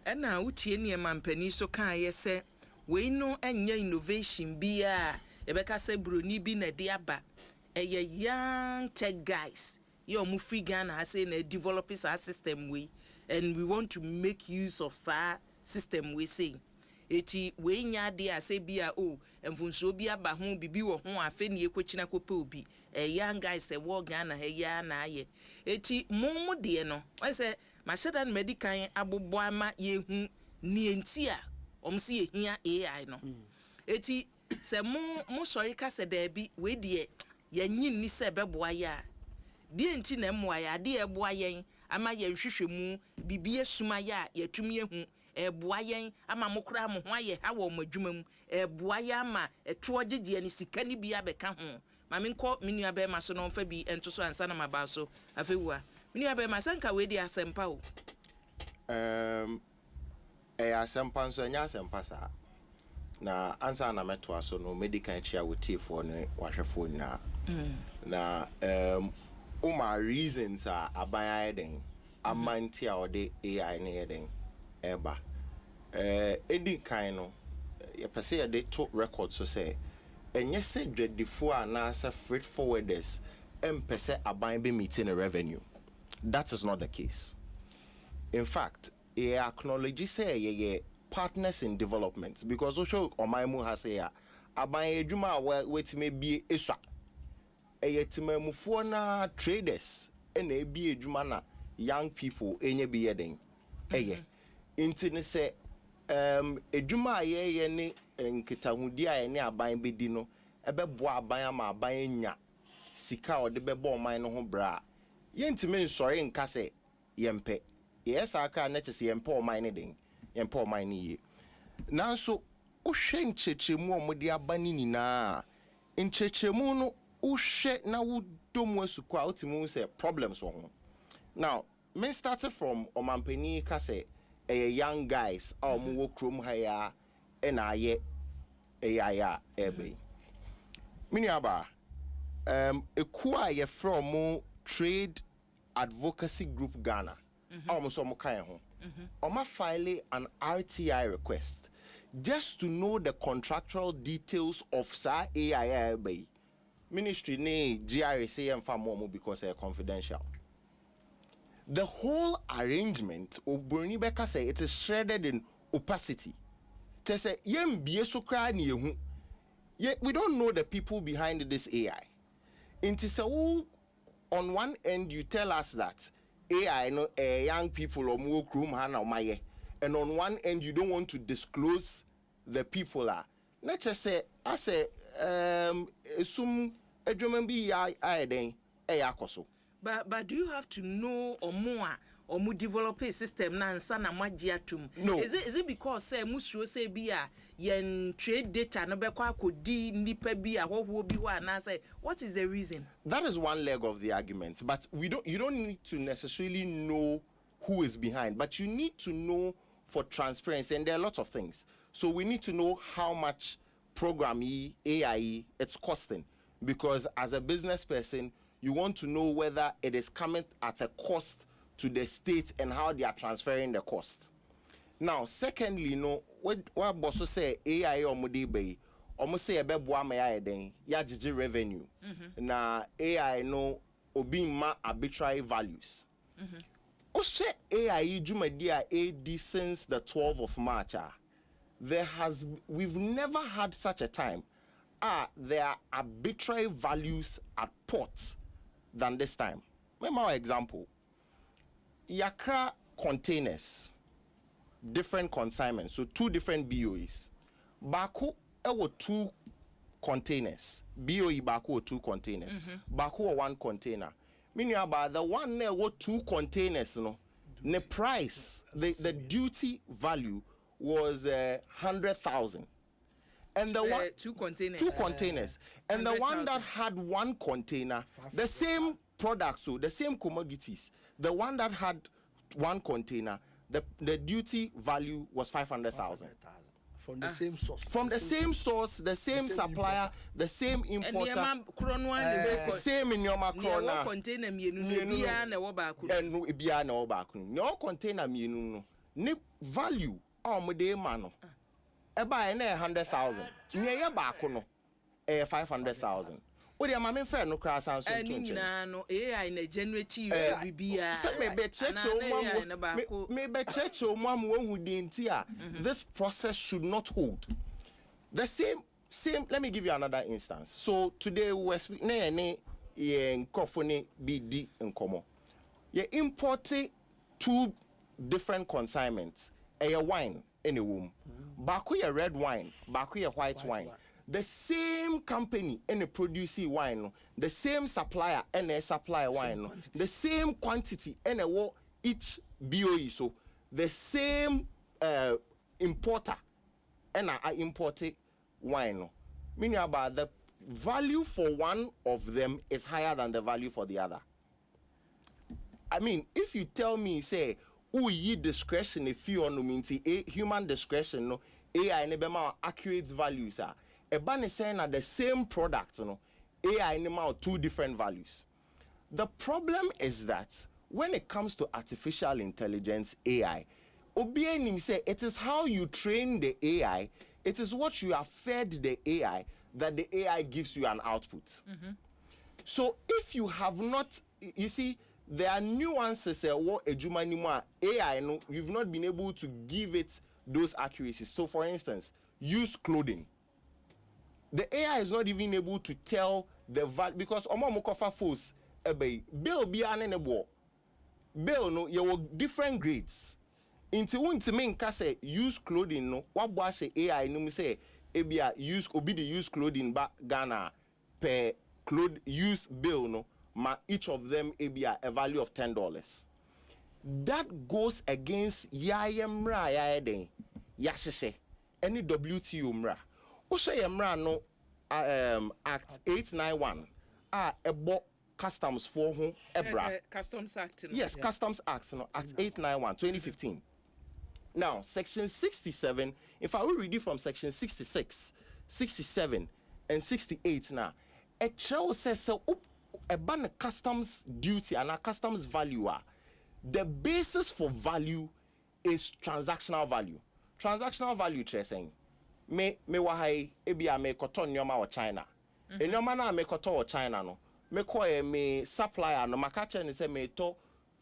ena utie ne mampani so kan ye se we no enya innovation bia ebeka se broni bi na de aba eye young tech guys your free Ghana say na developers our system we and we want to make use of our system we say eti we nya de ase bia o emfunso bi aba ho bibi wo ho afa ne ekochina kope obi young guys say wo Ghana he ya na aye eti mo de no I say mashada medical abobo ama yehu ni enti a omsi yehia AI no eti se mo sori ka se da bi we de yanyin ni se beboa ya die enti na mmoa ya de eboa yen ama ye nhwehwemu bibie suma ya yatumi ehu eboa yen ama mokra mo ho aye ha wo madwumam eboa ya ama eto gyegye ni sika ni bia beka ho ma menko menua be ma so no mfa bi ento so ansa na maba so afewua menua be ma sanka we di asempa o asempa nso nya asempa sa na ansa na meto aso no medical chia wotifo ne wahwefo na uma reasons are abaya den amanti a ode AI ne eden eba edi kan no ye pese ye de to record so say enye se dredifo ana asa freight forwarders empese aban be meeting a revenue. That is not the case. In fact, ye acknowledge say ye partners in development because osho omaimu has say aban edwuma wetime bi eswa eyetimamufuo na traders ena ebi edwuma na young people enye bi yeden inti ne se edwuma ye ne nkitahudi a ne aban bedi no ebebo aban ama aban nya sika ode bebo oman no ho bra yentime nsori nka se yempe yes aka na chese yempe oman ne den yempe oman ne ye nanso ohwe nchechemu omode abani nyina nchechemu no uhwe na wudomu asuko a utimu say problems wo ho. Now me started from omampani ka say young guys a omo wo krom ha ya na aye ya ebe mini aba eku a ye from trade advocacy group Ghana omo so mo kan ho oma file an RTI request just to know the contractual details of sa AI ebe ministry ne GRC and far more because they are confidential. The whole arrangement of Bernie Becker say it is shredded in opacity. They say we don't know the people behind this AI. On one end you tell us that AI no young people or more room hana and on one end you don't want to disclose the people are. Not just say I say assume but do you have to know or more or mu develop a system na nsa na magiatum. No. Is it because say musuo say bia yen trade data no be kwa akodi nipa bi ahwo bi wa na say what is the reason? That is one leg of the argument, but you don't need to necessarily know who is behind, but you need to know for transparency, and there are lots of things. So we need to know how much program AI it's costing, because as a business person you want to know whether it is coming at a cost to the state and how they are transferring the cost. Now secondly, what boss say AI or mudi almost say a beboa me den ya gigi revenue na AI no obi ma arbitrary values. Ose AI jumadi AD since the 12th of March. We've never had such a time. There are arbitrary values at ports than this time. Remember our example. Yakra containers, different consignments, so 2 different BOEs. Baku, there 2 containers. BOE Baku 2 containers. Baku 1 container. Meaning about the one there 2 containers, the price, the duty value was 100,000. And the one 2 containers. 2 containers. And the one that had 1 container, the same products, so the same commodities. The one that had 1 container, the duty value was 500,000. From the same source. From the same source, the same supplier, the same importer. Same in your macrona. Container mienu na wo baako. And ebia na wo baako. No container mienu no. Ni value omode ma no. Eba na 100,000. Ni ye baako no 500,000. What do you mean fair no cross and so no AI na generative bibia. Say me be church o mam who dintia. This process should not hold. The same let me give you another instance. So today we speak na ye nkofone BD nkomo. Ye imported 2 different consignments. A wine in a womb. Baku ye red wine, baku ye white wine. The same company and a producing wine, the same supplier and a supplier wine, the same quantity and a each BOE. So the same importer and I imported wine. Meaning about the value for one of them is higher than the value for the other. I mean, if you tell me, say, oh, ye discretion if you on human discretion, no AI never more accurate values are. A ban is saying that the same product, AI never 2 different values. The problem is that when it comes to artificial intelligence, AI, Obianim say it is how you train the AI, it is what you have fed the AI that the AI gives you an output. So if you have not, you see, there are nuances what AI no, you've not been able to give it those accuracies. So for instance, use clothing. The AI is not even able to tell the value because omomokofa force bill be an bill no you different grades. Into mean say use clothing no what boashe AI no say ebia use use clothing ba Ghana per use bill no ma each of them ebia a value of $10. That goes against yayemra yaeden yasheshe any WTO mra. Oshe yemra no Act 891 ebo customs for who ebra Customs Act. Yes, Customs Act Act 891 2015. Now section 67, if I will read it from section 66, 67 and 68 now, a trail says so a ban customs duty and a customs value the basis for value is transactional value. Transactional value tracing. Me wahai ebia me koton nyoma wa China. Nyoma na me koton wa China no. Me ko me supplier no makache ni say me to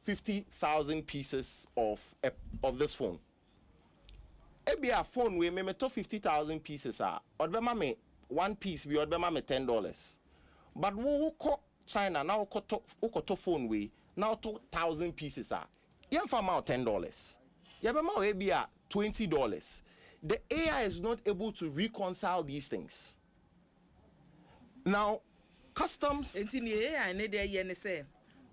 50,000 pieces of this phone. Ebia phone we me to 50,000 pieces odbema me 1 piece bi odbema me $10. But wo ko China now koto phone we now 2,000 pieces yen for about $10. Yabema we be $20. The AI is not able to reconcile these things. Now, customs. Enti ni AI ne de ye ne say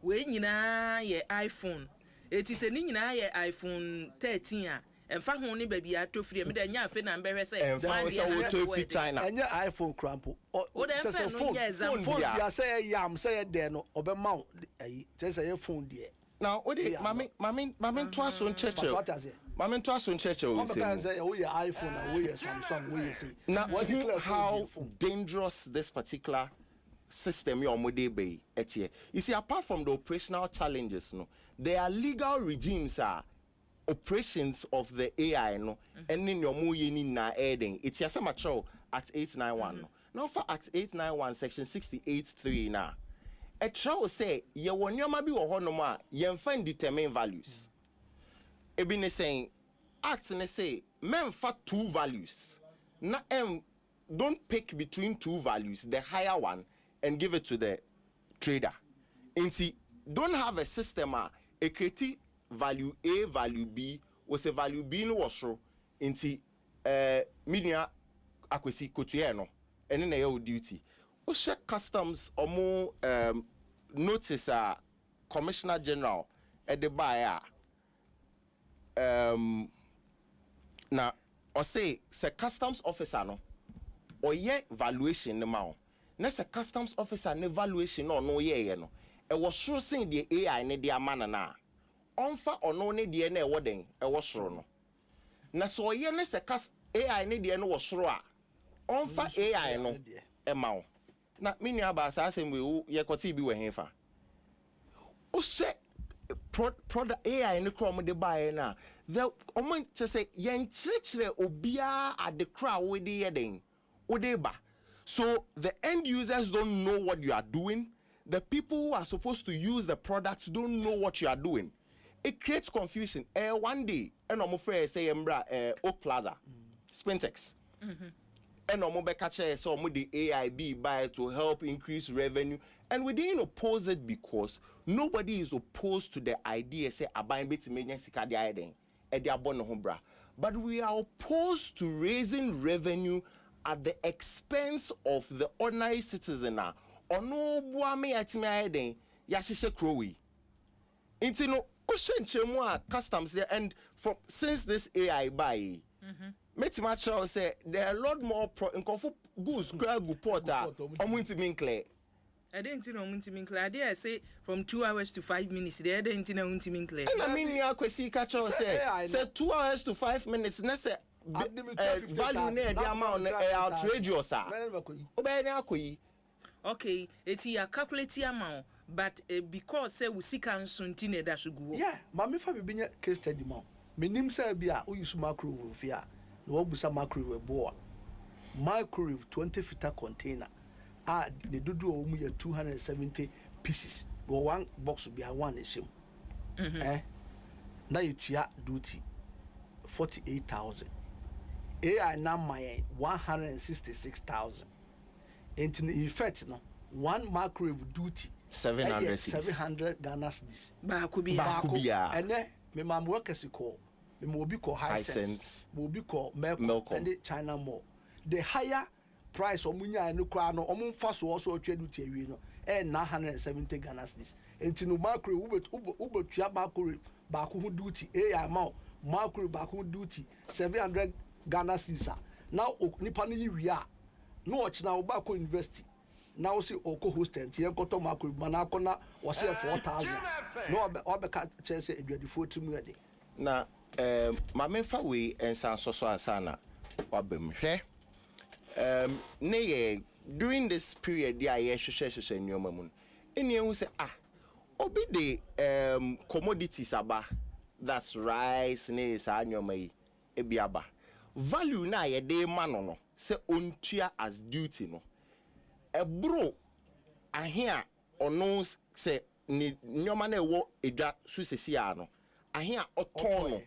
we nyina ye iPhone It is a nina iPhone 13 and fa ho ni baby ato free me da nya afi na mbehwe say and China and iPhone crampo o dem fa no yes phone dia say yam say there no obema say phone there now mami to aso ncheche mami to aso ncheche o say we iPhone and we Samsung we see now how dangerous this particular system your model be etie. You see, apart from the operational challenges, no, there are legal regimes operations of the AI no, and in your moyeni na adding. It's a mature at 891. Now for Act 891 section 68(3) now. A trial say ye won your mabi or honoma ye find determine values. Ebine saying Act ne say men for 2 values. Na don't pick between 2 values, the higher one, and give it to the trader. Inti don't have a system a create value A, value B, was a value B no wasro. Inti media akwesi kotuye no, and then your duty. O check customs or more notice Commissioner General at the buyer. Na or say customs officer no or ye valuation the mount. Nessa customs officer an evaluation no ye no. E was sure saying the AI ne dia manana. Onfa or no ne dia ne wedding e was sure no. Na so ye nessa AI ne dia no was sure. Onfa AI no e mao. Na mini aba sa asem we ye kwati bi we henfa. O se product AI ne krom de buy na. The omo say yen chire obia at the crowd we de yeden. Odeba. So the end users don't know what you are doing. The people who are supposed to use the products don't know what you are doing. It creates confusion. One day, and I'm afraid say Oak Plaza, Spintex, and I'm catch some of the AIB buy to help increase revenue, and we didn't oppose it because nobody is opposed to the idea say buying bit sika dia eden e dia bono ho bra, but we are opposed to raising revenue at the expense of the ordinary citizen na ono buame atimi ayeden ya hihye krowi inti no ocean chemu a customs there, and from since this AI buy metima chiro say there are a lot more goods grab porta omuntimi clear. I didn't know Muntimin clear. I dare say from 2 hours to 5 minutes. They didn't know Muntimin clear. I mean, you are kwesi catcher say 2 hours to 5 minutes. Nesse value near the amount outrageous. Okay, it's a calculated amount, but because say we see can soon that should go. Yeah, mammy for being a case study mount. Minim say be a use macro fear. No busa macro boa. Microwave 20-liter container. They do 270 pieces. But one box will be a one issue. Now you duty 48,000. AI now my 166,000. And in effect, no one microwave duty 700 Ghana cedis. Bakubia. And then me mam workers call. Me mobi call Hisense. Mobi call Melco and the China Mall. The higher price omunya no kwa no omun fa so also atwa duty awie no 970 Ghana cedis. Enti no microwave ubetua microwave ba ko hu duty AI amount microwave ba ko hu duty 700 Ghana cedis. Now nipa no yiwia no ochina wo ba ko university now see oko host and yen koto microwave manako na wo say 4,000 no obeka chese eduadifo timu yade na mamemfa we ensan so ansana wabem hwe during this period dia ye hwehwehwehwe nyoma mu eni ehu say obi de commodities aba, that's rice ne sa nyoma yi ebiaba value na ye de ma no say ontua as duty no ebro ahia ono say ni nyoma na ewo edwa susesi a no ahia oton no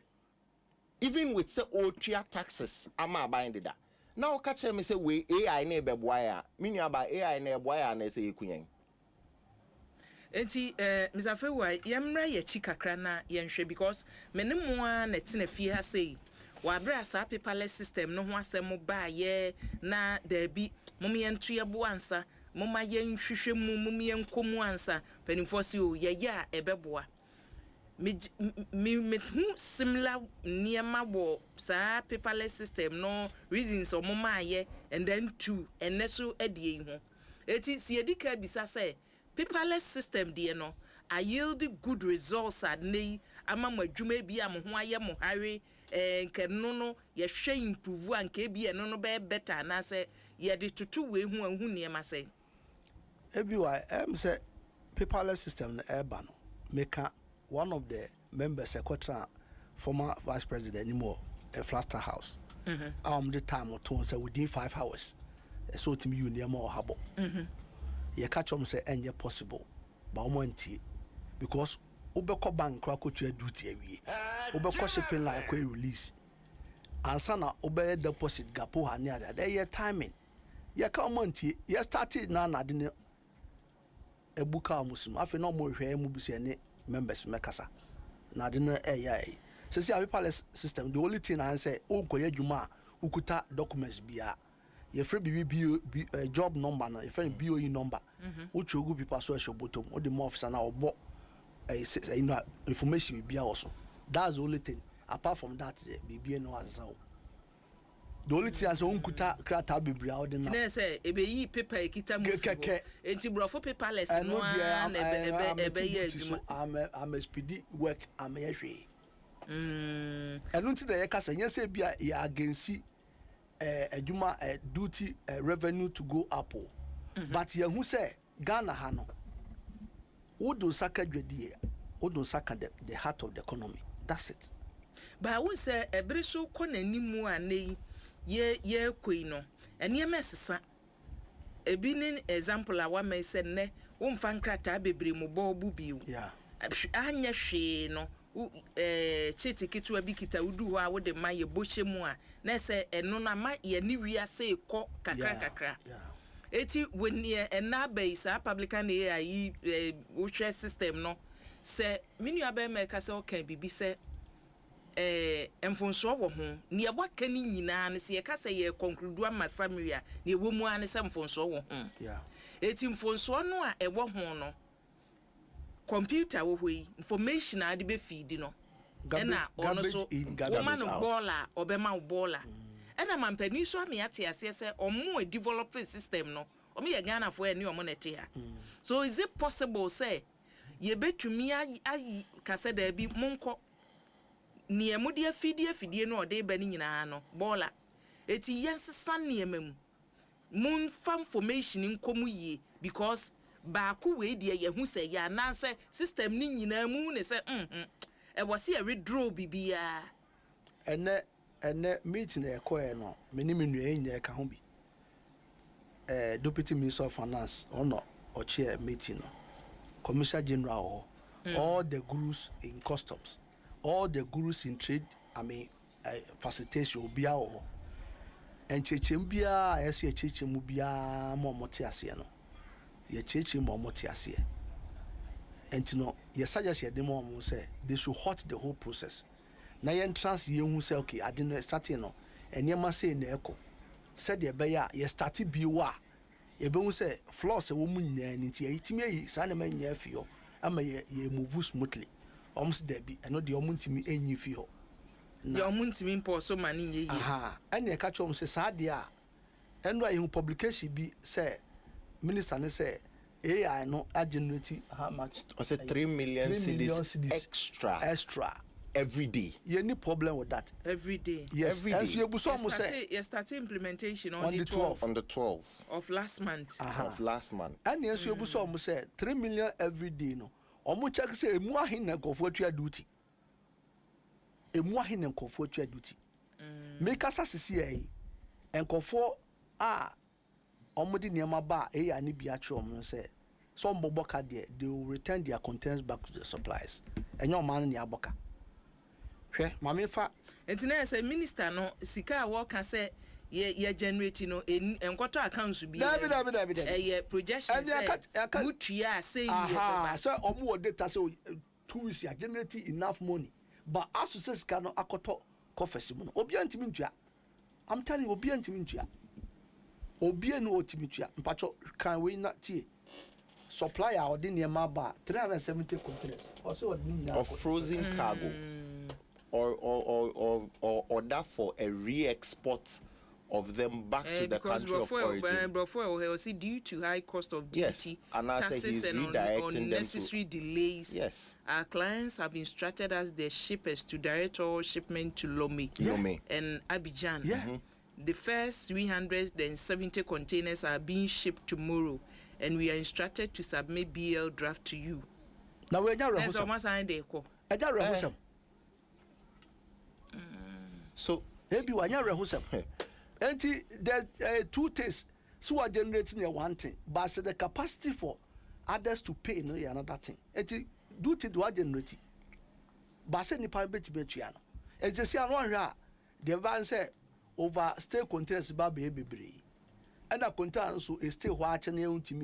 even with say otua taxes ama bind that. Now catch me say we AI na ebeboa mini aba AI na eboa na say ekunyan enti Mr. Fewa yemra ye chikakra na yenhwe because menemu a na tena fie ha say wa bra sa paperless system no ho asem ba ye na da bi mum yentu ye bo ansa mum ayenhwehwe mum yenkomu ansa penifo si o ye ya ebeboa me similar niema wo sa paperless system no reasons or mama ye and then two and neso edie ho eti si edika bisa say paperless system de no I yield good results at nei ama mo adwuma bi am ho aye mo hare nke no ye hwe improve anka bi eno no be better na say ye de tutu we hu anhu niema say ebi wa say paperless system na eba no make one of the members, secretary, former vice president, anymore, a Flaster House. The time or two, so within 5 hours, so to me, you near more habo. You catch them say, and you're possible, but one because Ubeko Bank crack to your duty every Ubeko shipping like a release. And sana Ube deposit gapo hanya, there your timing. You come on, you started now, I didn't a book muslim. I feel no more here, Mubisi members mekasa na de na AI so see our palace system the only thing I say o koye dwuma ukuta documents bia ye free BB job number na ye free BOE number o chogu people so show bottom o the more officer na obo information bia also that's the only thing apart from that BB no azao the only thing as unkuta krata bibria o de na na say ebe yi paper ekita mu enti brofo paperless no na ebe ye adwuma am speedy work am yehwe enunti de yekasa yense bia ya agency adwuma duty revenue to go up but ye hu say Ghana ha no wodo saka dwedie wodo saka the heart of the economy that's it but I won say ebere so konanimu anei ye koi no ene mesesa ebi ni example a wa me se ne wo mfa nkrata bebre mu bo bu biu anya hwe no chiti kitu abi kita udu ho a wo de maye bohye mu a na se eno na ma ye ni wiase ko kakra eti woni ena base a publican AI wo hwe system no se minu aba me ka se o kan bibi se enfonso wo ho ne yebwa kan nyina ne se ye ka se ye conclude ama samria ne wo mu ane se enfonso wo ho eti enfonso no a ewo ho no computer wo hoi information ade be feed no ena ono so woman no baller obema baller ena mampani so ame ate ase se omo develop system no omo ye Ghana fo ene omo nete ha so is it possible say ye betumi ayi kase da bi monko nie mudi afidie no ode ba ni nyina no baller eti yensesa niemam mun fa information nkomu yi because ba ku we die ye hu se ya na se system ni nyina mu ne se e wo se e withdraw bibia ene meeting e ko e no meni menu enye ka ho bi deputy minister of finance ono o chair meeting no commissioner general all the gurus in customs all the gurus in trade facilitation obia o enchechem bia ese echechem bia mo mote ase no ye cheche mo mote ase entino ye suggest ye dem mo say they should halt the whole process na ye entrance ye hu say okay ade no starting no enema say na eko said ye be ya ye start bi wa ye be hu say floors e wo mu nyina ni ti ye timi yi sa na ma nya afio ama ye move smoothly almost there be eno de omuntimi enyi fi ho ya omuntimi mpo so mani nye yi ene ka chom say sa de a eno ayi publication bi say minister ne say AI no generate how much? I said 3 million cedis extra every day. You any problem with that? Every day. Yes. Every day. You started implementation on the 12th. On the 12th of last month. Of last month. And yes, you say 3 million every day. No. Omo check say emu ahin na comfort duty. Emu ahin na comfort duty. Make us CCA and comfort omodi niema ba e ani bia chom say some boboka there they will return their contents back to the suppliers enyo man ni aboka hwe mame fa entina say minister no sika wo ka say ye generate no enkoto accounts bi e projection say mutua say ye so omo data say 2 weeks ya generate enough money but as say sika no akoto coffers mu no obi antimi ntua I'm telling you obi antimi ntua obie no otimitua mpacho kan we na tie supplier or the near 370 containers. Also, of frozen cargo, or order for a re-export of them back to the country of origin. Before, see, due to high cost of duty, and taxes, and unnecessary delays, yes, our clients have instructed us, the shippers, to direct all shipment to Lomé and Abidjan. The first 370 containers are being shipped tomorrow, and we are instructed to submit BL draft to you. Now we're not so maybe we're not and there's 2 things. So are generating one thing, but the capacity for others to pay no another thing. And do to do generate. But say ni pa bet. And they say the van say over stay containers ba bebre. And a container so is still watching you to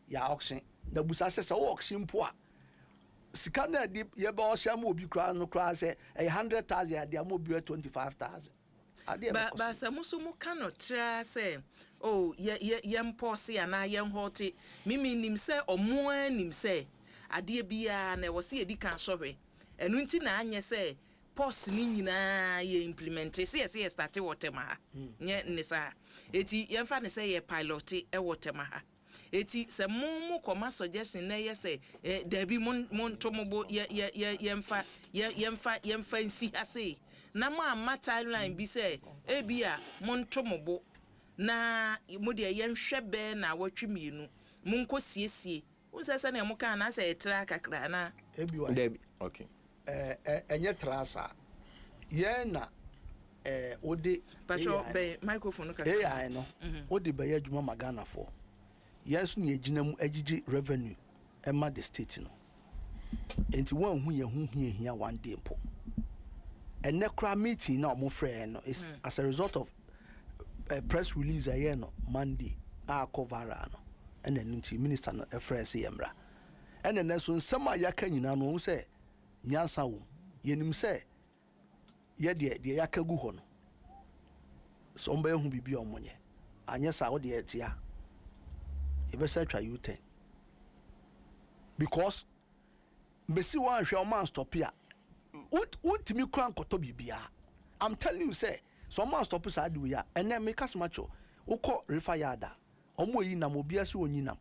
ya auction. The busa says auction poor. Scanner deep ye ba shamu bi kra no kra say 100,000 dia mo bi 25,000. But some musumu cannot try say, oh, yam posse and I yam hoti. Mimi nim say or more nim say. A dear bia and I was see a decan sorry. And untina anya say, post nina ye implement. See, started waterma. Yet Nissa. Eti yam fan say a pilot a watermaha. Eti se mumu koma suggestion na ye say there be mon tomobo yemfa nsi ase na ma timeline bi say ebia mon tomobo na mo de yenhwe be na watwe mienu munko siesie unsese na mo kan na say tra kakra na ebiwa okay enye trasa ye na odi pacho be microphone ka AI no odi be adwuma magana for yes ni ejina mu agigi revenue ema the state no enti wan hu ye hu hia one day mpo ene kra meeting na omo friend no is as a result of a press release aye no Monday a cover no ene nti minister no efrese yemra ene ne so nsema yaka nyina no se nyansa wo yenim se ye de yaka gu ho no so mba hu bibi omonye anye sa wo de etia e be say try you 10 because besi wan hwe o man stop ya ultimi kran koto bibia. I'm telling you say some man stop sa do ya ene make us macho ukọ refa yada omo yi na mo bia se onyinam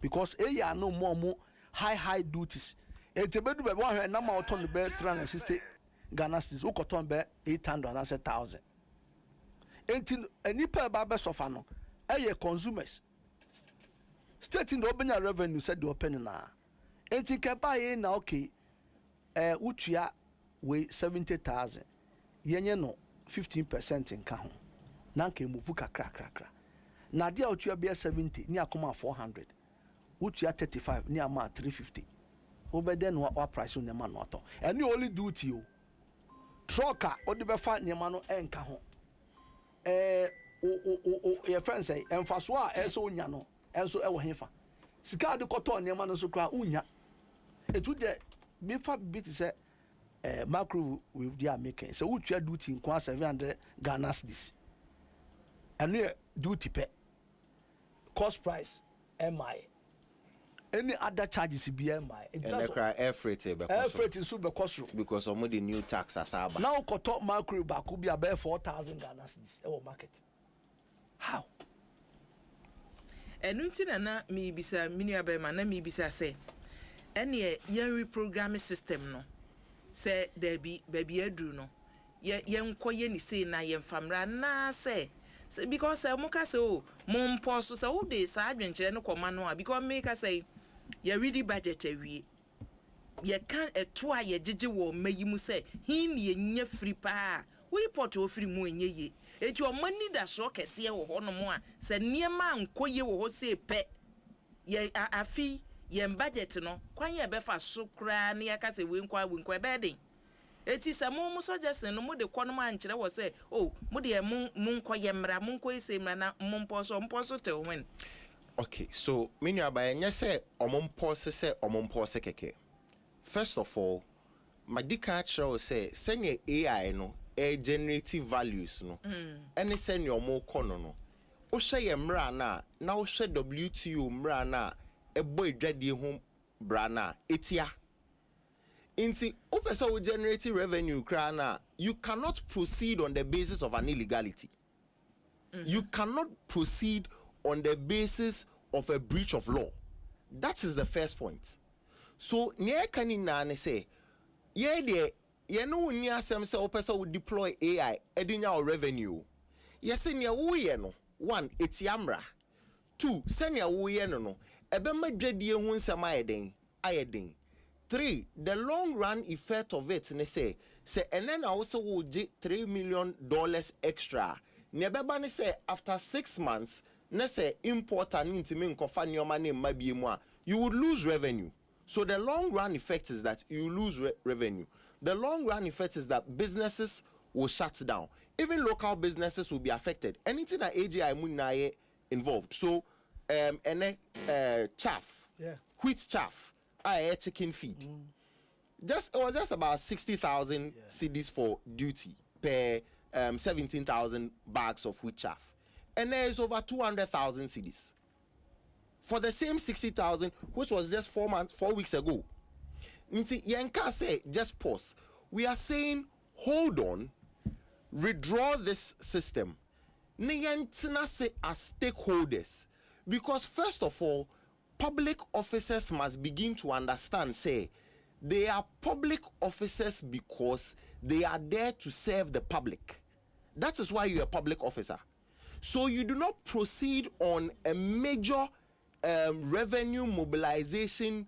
because e ya no mo high duties etebedu be wan hwe na ma oton be 360 Ghana cedis ukoton be 800 and 1000 enti enipa ba be sofa no eye consumers state in the open revenue said the open na enti kepa ye na okay utua we 70,000 yenye no 15% nka ho na nka emuvu kakra na dia utua be 70 ni akoma 400 utua 35 ni ama 350 obede no wa price on ma no ato any only duty o trucker odi be fa ne ma no enka ho your friend say emfaso a eso onya no enso e wo hefa sika de koto ne ma no so kra unya etu de me fa bit say macro with their making so utua duty nko 700 Ghana cedis and duty pay cost price MI any other charges BMI it does air freight so be cost because of the new tax asaba now koto macro ba ku bia be 4,000 Ghana cedis e wo market how enunti na me bisa mini abema na me bisa say ene ye reprogramming system no say there be baby adru no ye nkoye ni say na ye famra na say because muka say oh mom post so wo dey sa adwenche no koma no because make say ye ready budget awie ye kan eto a ye gege wo mayimu say hin ye nya free pa we report o free mu enye ye eti o mani da so kese wo ho no mo a se niema nkoye wo ho say pe ye afi ye budget no kwan ye be fa so kra na ye ka se we nkwa be den eti se mo suggestion no mo de kono ma nkyere wo say oh mo de mo nkoye mra mo nkoye se mra na mo mposo te when okay so menu abaye nya say omompose say omompose keke first of all madika chiro say senya AI no generative values no any senya omo kono no o hwe ye mra na o hwe WTO mra na boy dread home brana etia. Inti opesa will generate revenue krana. You cannot proceed on the basis of an illegality. You cannot proceed on the basis of a breach of law. That is the first point. So near kanina say, yeah, you know near some say opesa will deploy AI edinya revenue. Yes, near we no one it's yamra. Two, senya we no ebema dread ye hun sama ayeding. 3, the long run effect of it ne say and then also will get $3 million extra. Nebeba ne say after 6 months, ne say import and intimi nkofa nyoma ne mabie mu a, you would lose revenue. So the long run effect is that you lose revenue. The long run effect is that businesses will shut down. Even local businesses will be affected. Anything that AGI munaye involved. So chaff, wheat chaff, chicken feed. It was just about 60,000 cedis for duty per 17,000 bags of wheat chaff, and there is over 200,000 cedis for the same 60,000, which was just 4 weeks ago. Yanka say just pause. We are saying hold on, withdraw this system. Niyantina say as stakeholders, because first of all, public officers must begin to understand, say, they are public officers because they are there to serve the public. That is why you're a public officer. So you do not proceed on a major revenue mobilization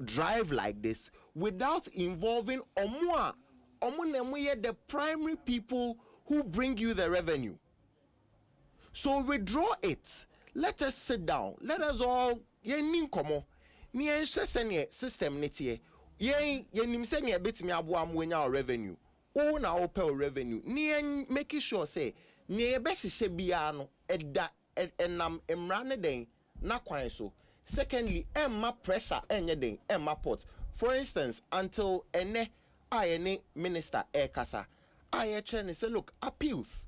drive like this without involving the primary people who bring you the revenue. So withdraw it. Let us sit down. Let us all system netie. Nim say ne betimi aboa amwenya revenue. O na opel revenue. Making sure say ne be hihye bia no eda enam emra ne den na kwan so. Secondly, emma pressure enye den emma pot. For instance, until ene ayene minister kasa aye train say look, appeals.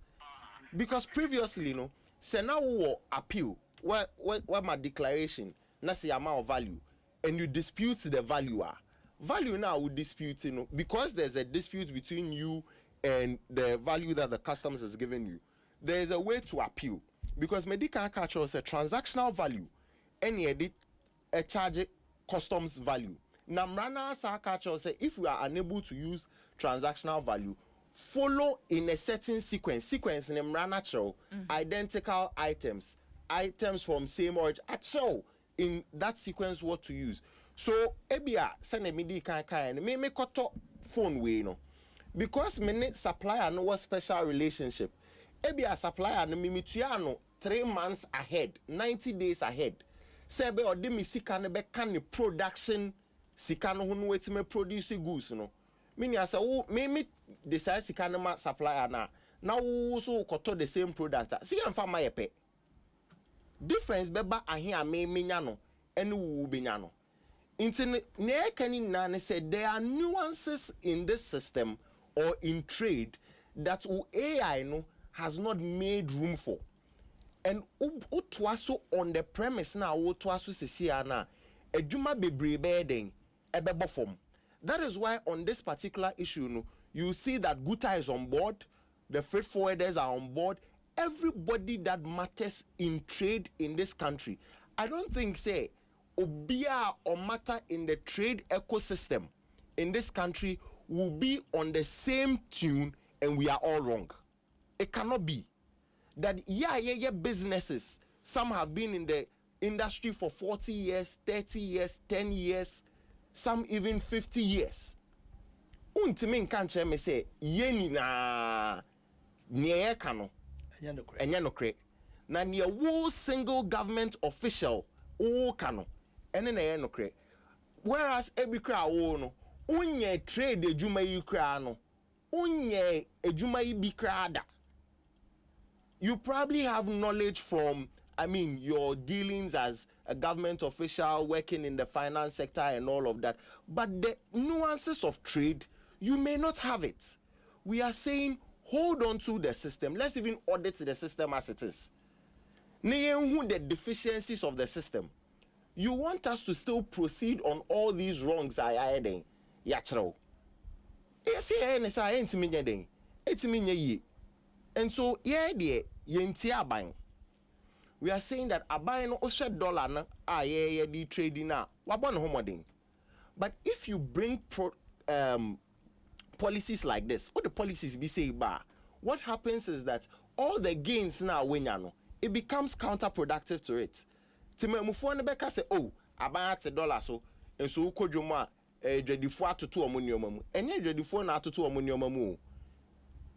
Because previously no say now appeal what my declaration na say amount of value and you dispute the valuer. Value now would dispute, because there's a dispute between you and the value that the customs has given you. There is a way to appeal, because medical culture is a transactional value, and edit a charge customs value. Namrana culture say if we are unable to use transactional value, follow in a certain sequence in natural identical items from same origin. Actual in that sequence what to use. So ebia send me di kan me koto phone we no, because me supplier no was special relationship. Ebia supplier no me tua no 3 months ahead, 90 days ahead. Sebe odi mi sika ne be kan ni production sika no ho no wetime produce goods no. Me asa wo me decide sika no ma supplier na wo so koto the same product. See am fa ma yepe. Difference beba ahia me nya no ene wo benya no. Said there are nuances in this system or in trade that AI has not made room for. And utwaso on the premise now utwaso sisiana ejuma bebre ebebo form. That is why on this particular issue you see that Guta is on board, the freight forwarders are on board, everybody that matters in trade in this country. I don't think say obia or matter in the trade ecosystem in this country will be on the same tune and we are all wrong. It cannot be. That businesses, some have been in the industry for 40 years, 30 years, 10 years, some even 50 years. Untimin kanche me say yeni na nye kano enye no kre na nye wo single government official o kano ene na ye no kre, whereas every kra wo no unye trade ejuma yi kra no unye ejuma yi bi kra da. You probably have knowledge from, your dealings as a government official working in the finance sector and all of that. But the nuances of trade, you may not have it. We are saying, hold on to the system. Let's even audit the system as it is. The deficiencies of the system. you want us to still proceed on all these wrongs I adding. Yachro. Yes, I ain't me. It's me. And so, yeah, dear, yentia buying. We are saying that a buying $1 na the trading na wabon homoding. But if you bring policies like this, what the policies be say ba, what happens is that all the gains now when it becomes counterproductive to it. Timemufo ne beka say, oh, abaya $1 so, and so ukojuma dreadifo atoto omuniyoma mu. Enye dreadifo na atoto omuniyoma mu.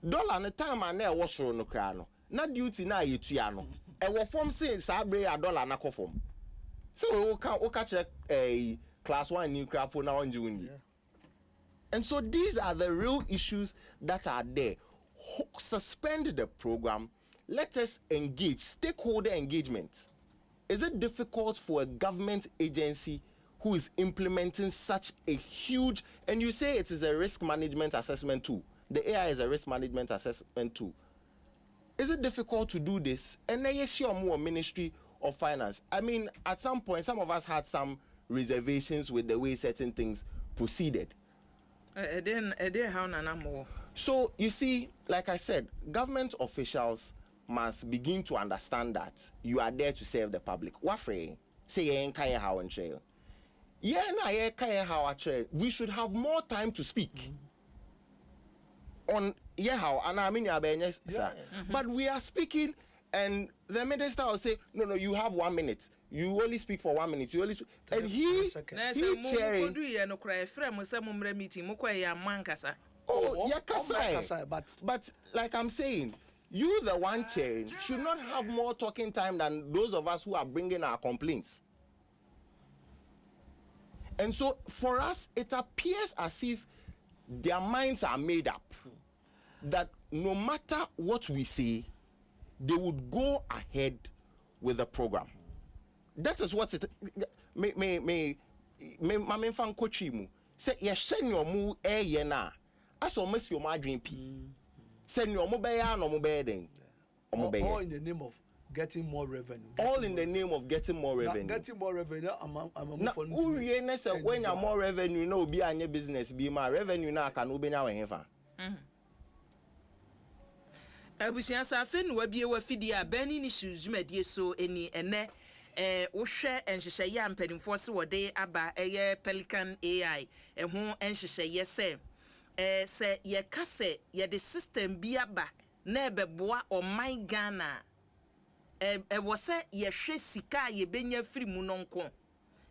Dollar na time ane wosoro no kra no. Na duty na yetua no. E wo form say sabre a dollar na kofom. So we catch a class 1 new crap na onji wundi. And so these are the real issues that are there. Suspend the program. Let us engage, stakeholder engagement. Is it difficult for a government agency who is implementing such a huge, and you say it is a risk management assessment tool. The AI is a risk management assessment tool. Is it difficult to do this? And then yes, more Ministry of Finance. I mean, at some point, some of us had some reservations with the way certain things proceeded. So you see, like I said, government officials must begin to understand that you are there to serve the public. Wafre say how and trail. We should have more time to speak. On how and I mean but we are speaking and the minister will say, no, you have 1 minute. You only speak for 1 minute. You only speak. And he chairing. But like I'm saying, you the one chairing should not have more talking time than those of us who are bringing our complaints. And so for us, it appears as if their minds are made up that no matter what we say, they would go ahead with the program. That is what it me fan coach mu say ye shenyo mu na aso mesi o ma adwen pi send your mobile no mobile den all in the name of getting more revenue. All in the name of getting more revenue. Getting more revenue. When you more revenue, no be any business. Be my revenue now can be now in Abusiansa fe no wabie wafidi a bani ni shuzumedie so eni ene wohwe enhyehyeye ampanimfo se wode aba Pelican AI ho enhyehyeye se ye kase ye de system bi aba na ebeboa oman Ghana wo se ye hwe sika ye benya firi mu no nko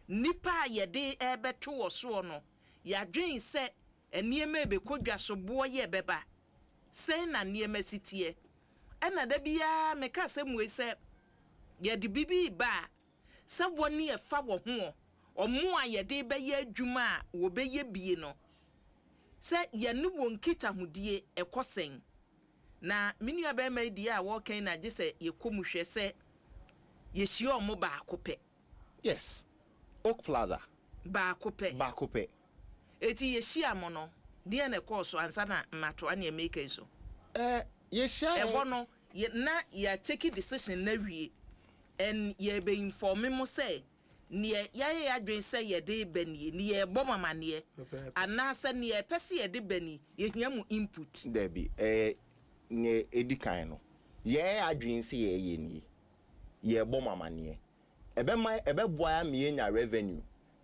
nipa ye de ebeto wo so no ya dwen se eniema ebekodwa so bo ye beba se na niema sitie ena da bia meka se muwe se ye de bibi ba se woni e fa wo ho omo a ye de be ye adwuma wo be ye bie no se ye ne wo nkita hudie ekosen na minua be ma di a wo kan na je se ye komuhwe se ye hie omo ba akope. Yes, Oak Plaza ba akope eti ye hie amono die na course ansa na mato ane make so ye share no ye na ya take decision na wie and ye be inform me say ne ya adwen say ye de bani ne ye bom amane ana say ne ye pese ye de bani ye hia mu input there be ne edikan no ye adwen say ye ni ye bom amane ebe boa me nya revenue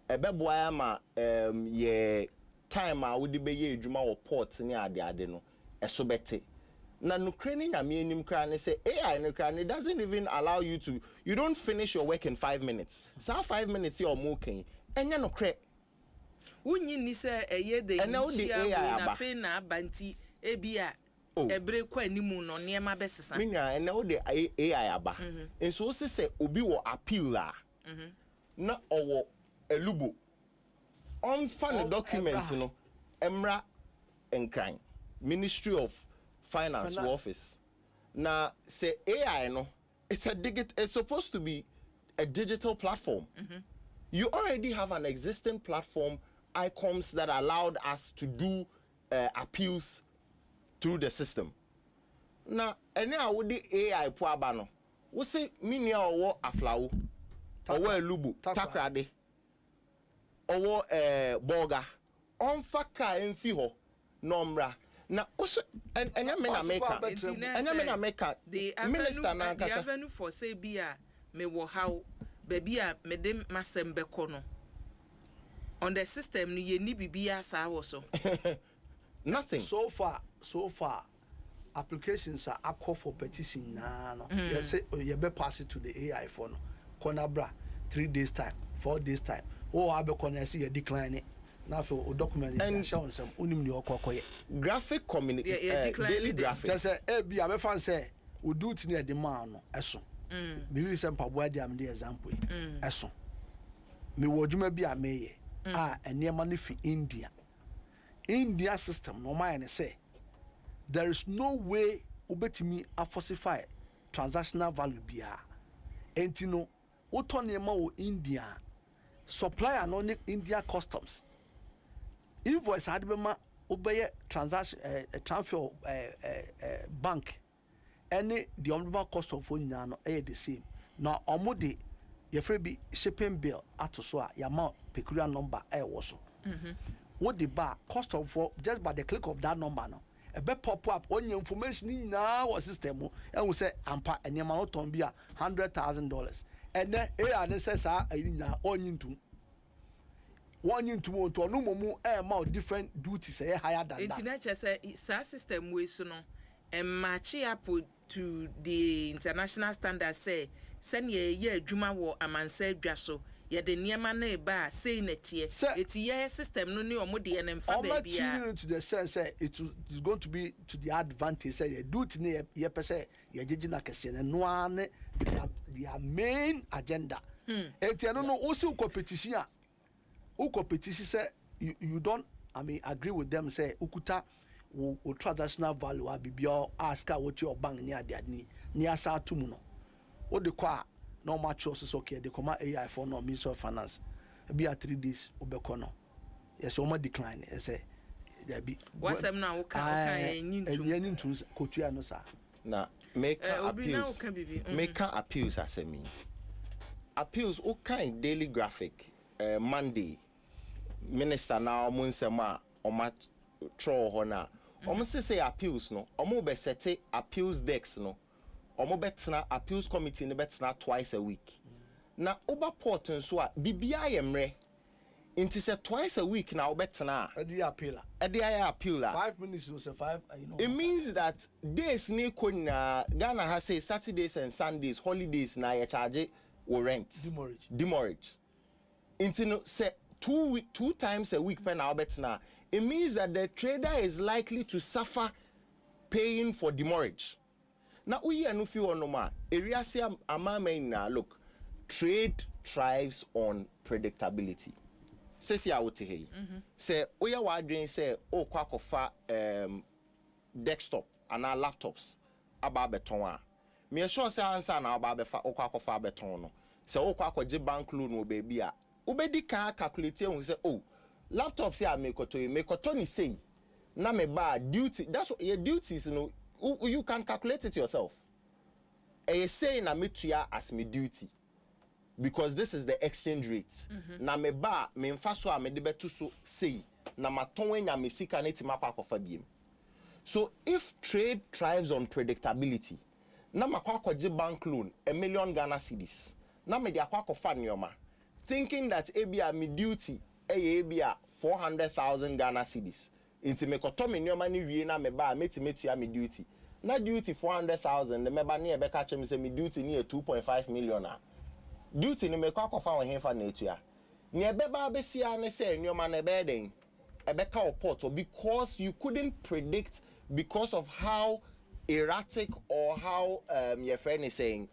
ebe boa ma ye time a wodi be ye adwuma wo port ne ade no eso bete na no krani na me enim kra ne say AI no kra ne doesn't even allow you to, you don't finish your work in 5 minutes. So 5 minutes you are moving enye no kra wunyi ni say eye de AI na fe na banti ebia ebre kwa animu no niema besesa minya ene wo de AI aba enso se obi wo appeal a na owo elubo on fan documents no emra enkran Ministry of Finance office. Now say AI no, it's supposed to be a digital platform. You already have an existing platform, icons that allowed us to do appeals through the system. Now, and now with the AI po abano, we say minia owo aflawo. owo elubu takrade owo boga onfa ka enfi ho nomra na also enya me na meka minister na the avenue for say bia me wo how baby a me dem masem beko no on the system ni ye ni bibia sa wo so nothing so far applications are up for petition no you say you be pass it to the AI for no konabra 3 days time 4 days time abe kona see you decline it now for document and show some unim ni okokoye graphic daily graphic just say be abe fan say we do it near the man no eso be some pabo dia am the example eso me wo djuma bi ameye enema no fi India system no mind say there is no way ubetimi a falsify transactional value bia entino utonema wo India supplier no India customs invoice had bema obeye transaction transfer bank any the omniba cost of nyina no the same na omode ye free be shipping bill atoso a yama peculiar number wo so what the bar cost of for just by the click of that number no a be pop up on your information in our system and we say ampa and your ton be $100,000 and then and says on into one into one to no more amount different duties higher than that. Internet say system way so no and match up to the international standards say send ye adwuma wo amansa adwaso ye de niema na eba say netie eti system no ne omode ne mfa ba bia to the sense it is going to be to the advantage say you do it ne ye pese ye gigina kese ne no ane their main agenda eti no also competition say you don't agree with them say ukuta wo transactional value abibio ask what your bank ni ade ni asa tumu no o de kwa no match us okay they come AI for no Ministry of Finance be at 3 days obeko no yes o ma decline say there be wasem na wo kan nyintu kotua no sa na make appeals asemi appeals o kind daily graphic Monday minister na omo nsema o ma throw ho na omo say appeals no omo be set appeals decks no omo betna appeals committee no betna twice a week na oba port nso a bibia yemre inti say twice a week na obetna edi appeal 5 minutes no say 5 it means that days ni na Ghana has say Saturdays and Sundays holidays na ye charge or rent demurrage inti no say 2 times a week per na obetna it means that the trader is likely to suffer paying for demurrage. Now we are no few on ma area say amama look trade thrives on predictability. Say I would hey. Say we are wondering say o kwakofa desktop and our laptops about beton. Me sure say answer na about befa o kwakofa beton no. Say o kwakoje bank loan no baby a. Ubedi kan calculate and say oh laptop say I make koto ni say na me ba duty that's what your duties you know you can calculate it yourself. A say na metua as me duty because this is the exchange rate. Na me ba me mfa so a me de beto so say na maton enya me sika na etima kwa kofa biem. So if trade thrives on predictability, na makwa kwaje bank loan $1 million Ghana cedis. Na me de akwa kofa nyoma thinking that ebia me duty ebia 400,000 Ghana cedis. Inti me koto me nyoma ni wie na me ba metua me duty. Na duty 400,000 the me ba na e be ka che me say me duty ni 2.5 million a. Duty ni me kwa kofa wo henfa na etua. Ni e be ba be sia ne say nyoma na be den. E be ka report because you couldn't predict because of how erratic or how your friend is saying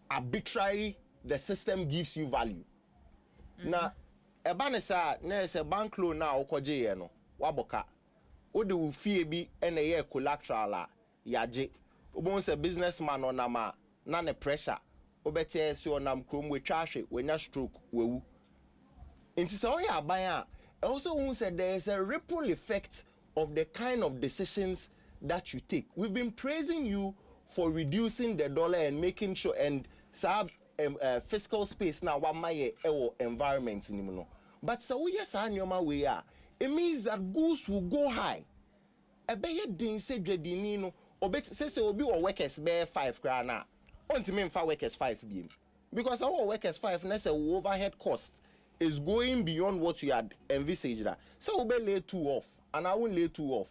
arbitrary the system gives you value. Now eba sa na se bank loan na okoje ye no waboka ode wo fie bi ene ye collateral a yaje obon se businessman onama na ne pressure obete ese onam krom we twahwe wenya stroke wewu nti se oya aban a also who said there is a ripple effect of the kind of decisions that you take. We've been praising you for reducing the dollar and making sure and sa fiscal space na wa maye environment ni mu no. But so we yes anyoma we are. It means that goods will go high. Ebeye din se dwadini no obet say obi or workers be 5 kra na. Ontimi mfa workers 5 biem. Because our workers 5 na say overhead cost is going beyond what you had envisaged. So we lay 2 off and I won't lay 2 off.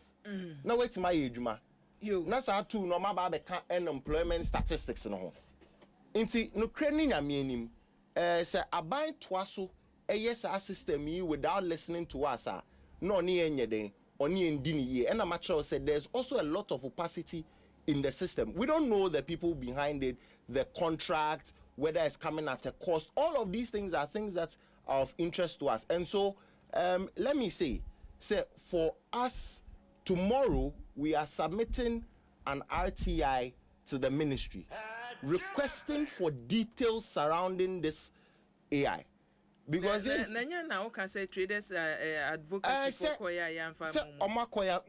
Now wait my ejuma. Na sa 2 no ma ba be ka unemployment statistics no ho. Inti no krani nya meanim say aban toaso yes our system yi without listening to us no ni enye den oni endi ni ye. And amateur said there's also a lot of opacity in the system. We don't know the people behind it, the contract, whether it's coming at a cost. All of these things are things that are of interest to us. And so let me say for us tomorrow we are submitting an RTI to the ministry requesting for details surrounding this AI. Because now can say traders advocacy for koya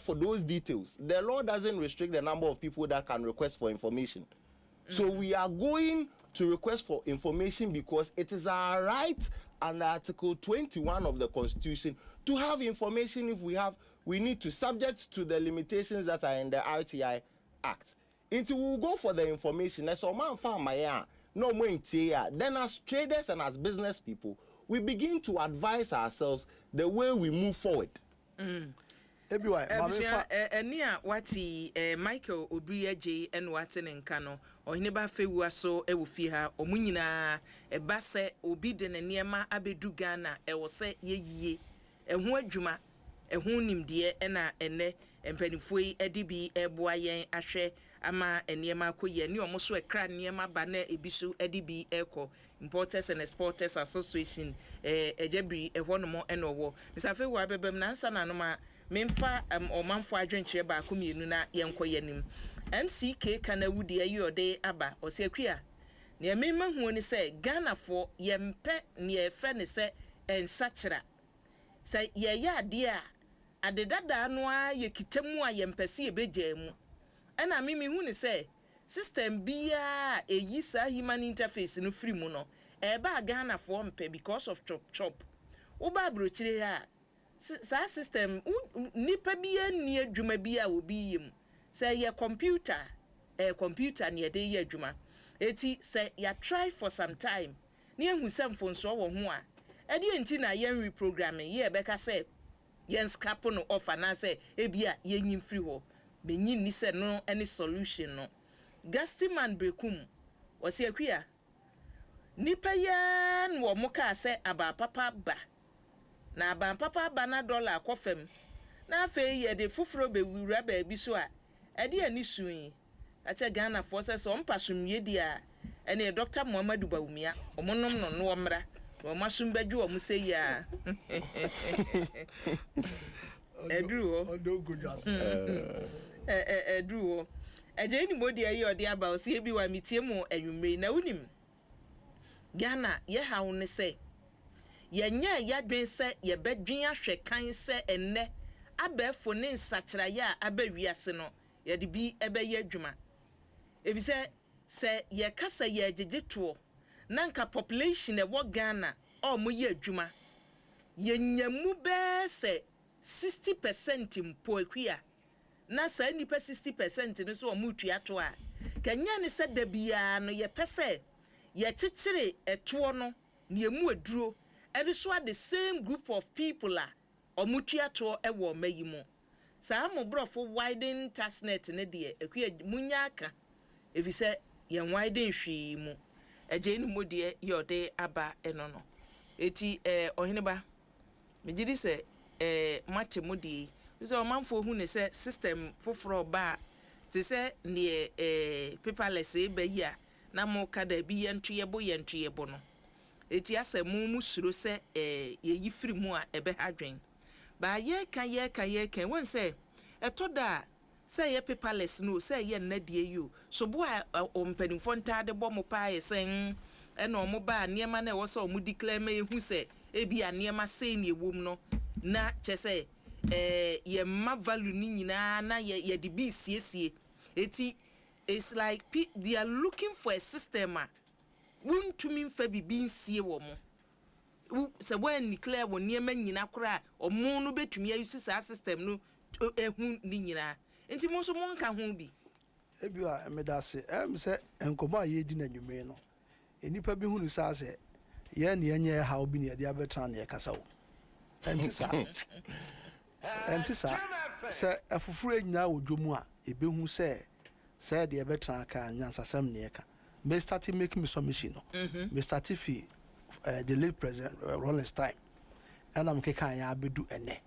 for those details. The law doesn't restrict the number of people that can request for information. So we are going to request for information because it is our right under Article 21 of the Constitution to have information if we need to, subject to the limitations that are in the RTI Act. Until we will go for the information. As a man found my no more then as traders and as business people, we begin to advise ourselves the way we move forward. Enia wati Michael Obriaje and Watin and Kano or Hineba Fewa so ewufi ha omunyina eba se obi de ne niema abedu Ghana e wo se ye ehu adwuma ehu nimde e na ene empanifo yi edi bi eboa yen ahwe ama eniema akoye ni omo so ekra niema ba na ebisu edi bi eko Importers and Exporters Association ejebri ehwonomo enowo misafe wa bebem na ansa na no ma memfa omanfo adwenkyere ba komienu na yenkoyanim MCK kana wudi ayode aba osiakua ne memma hu ni se Ghana fo yempe ne efe ne se ensachera se ye ya de a adedada no a yekitamu a yempese ebegyamu ana mimi hu ni se system bia eyisa human interface no free mu no eba Ghana fo mpe because of chop uba brochire ha sa system nipa bia ni adwuma bia obi yim say your computer ne dey ye adwuma eti say ya try for some time ne ehu semfo nso wo ho a ede enti na yen reprogramming ye beka say yen scrap no offer na say ebia yen free ho benyin ni say no any solution no Gastiman Brekum wasi akua nipa yan wo muka say aba papa ba na aba papa ba na dollar akofem na afa ye de foforo be wura ba bi so a ede ani suyi acha Ghana forces so mpasumye dia ene Dr. Muhammadu Bawumia omonom no no omra o masum badwu o museyi a edru edru eje ni modi ayi odi aba o se bi wa mitie mu anwumre na unim Ghana ye hawo ne se ye nya ya dwen se ye bedwen ahwe kan se enne abefo ne nsachira ya abawiase no ye de bi ebe ye adwuma ebi se ye kasa ye jejeto nanka population e wo Ghana o mo ye adwuma ye nyamu be se 60% mpo akua na sa nipa 60% no so o mutu ato a kanya ne se da bia no ye pese ye chichire eto no ne emu aduro every so the same group of people a o mutu ato e wo mayimo sa mo brofo widen tasnet ne de akua munya aka efi se ye widen hwi mu eje ni modie yode aba eno no eti oheneba mejidi se mate modie so manfo hu ne se system foforo ba ti se ne paperless e ba yi a na mo kada bi yentwe bo no eti ase mu suro se ye yi firi mu a ebe hadwen ba ye kan won se etoda say ye paperless no say ye nnadie you so bo a ompanimfo ntade bo mo pa ye sen eno mo ba niema na wo so mo declare me hu se ebi a niema sei ne ewom no na che say ye ma value ni nyina na ye de bi siesie eti it's like they are looking for a system won't to mean for being see woman. So when declare when near men in Accra or mono bet to me use our system no nina. And Timoso Mon can be. If you are a medasi, say, and Coba ye dinner you may know. And you probably who says, yen yen how be near the Abertran near Castle. And Tissa, say, a free now would do more, a be who say, said the Abertran can answer some near. May start making me some machine. May start fee the late president Rollins time. And I'm keka ya bedu ene.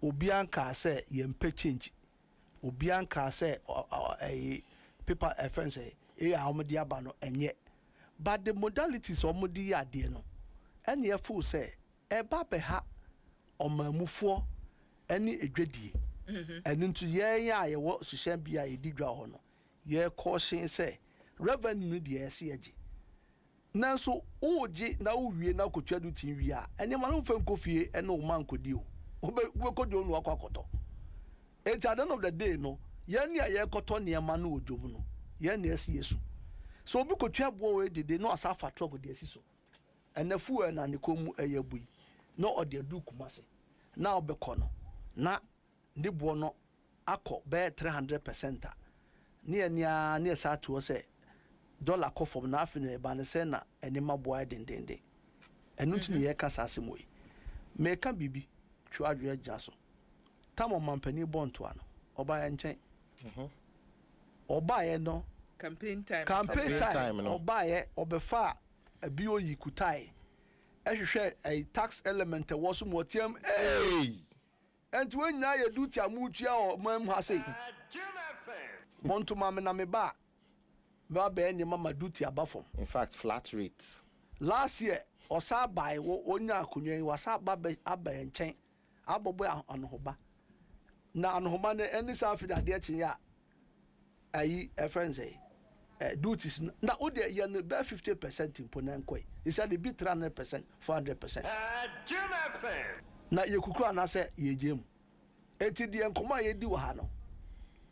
Obianka say yempe change. Obianka say a paper offense amadi abano enye. But the modalities omodi ade no. Any fool say eba beha omamufo any edwedie. And into ye wo sushen bia edidwa ho no. Ye caution say revenue de ese nanso oje na owie na kotwa du tin wi a ene ma no fa nkofie ene o man kodi o obekodi onu akwakoto at the end of the day no ye ne ye koto ne ma no odwom no ye ne esi yesu so obi kotwa bo we dede no asafa truck de esi so ene fu na ne komu eyabui no ode adu kumase na obekọ no na ndi bo no akọ be 300% ne ania ne sa to say dollar ko from na afine ba ne se na enema boy dendende enu tini ye kasa asemoi me ka bibi twadwe ajaso tamo mampani bonto ano oba ye nchen oba ye no campaign time no oba ye obefa abioyi kutai ehwehwe a tax element was motiam enti wenya ye duty amutua o mam ha sei monto mame na me ba be any mama duty abafom. In fact, flat rate. Last year, osa buy onya akunye wasa aba nchen abobo anohoba. Na anohoba ne any safi da de chen ya ayi friends duties na ode ye no be 50% imponan koi. He said the be 300%, 400%. Na ye kukura na se ye jem. Enti de enkoma ye di wa ha no.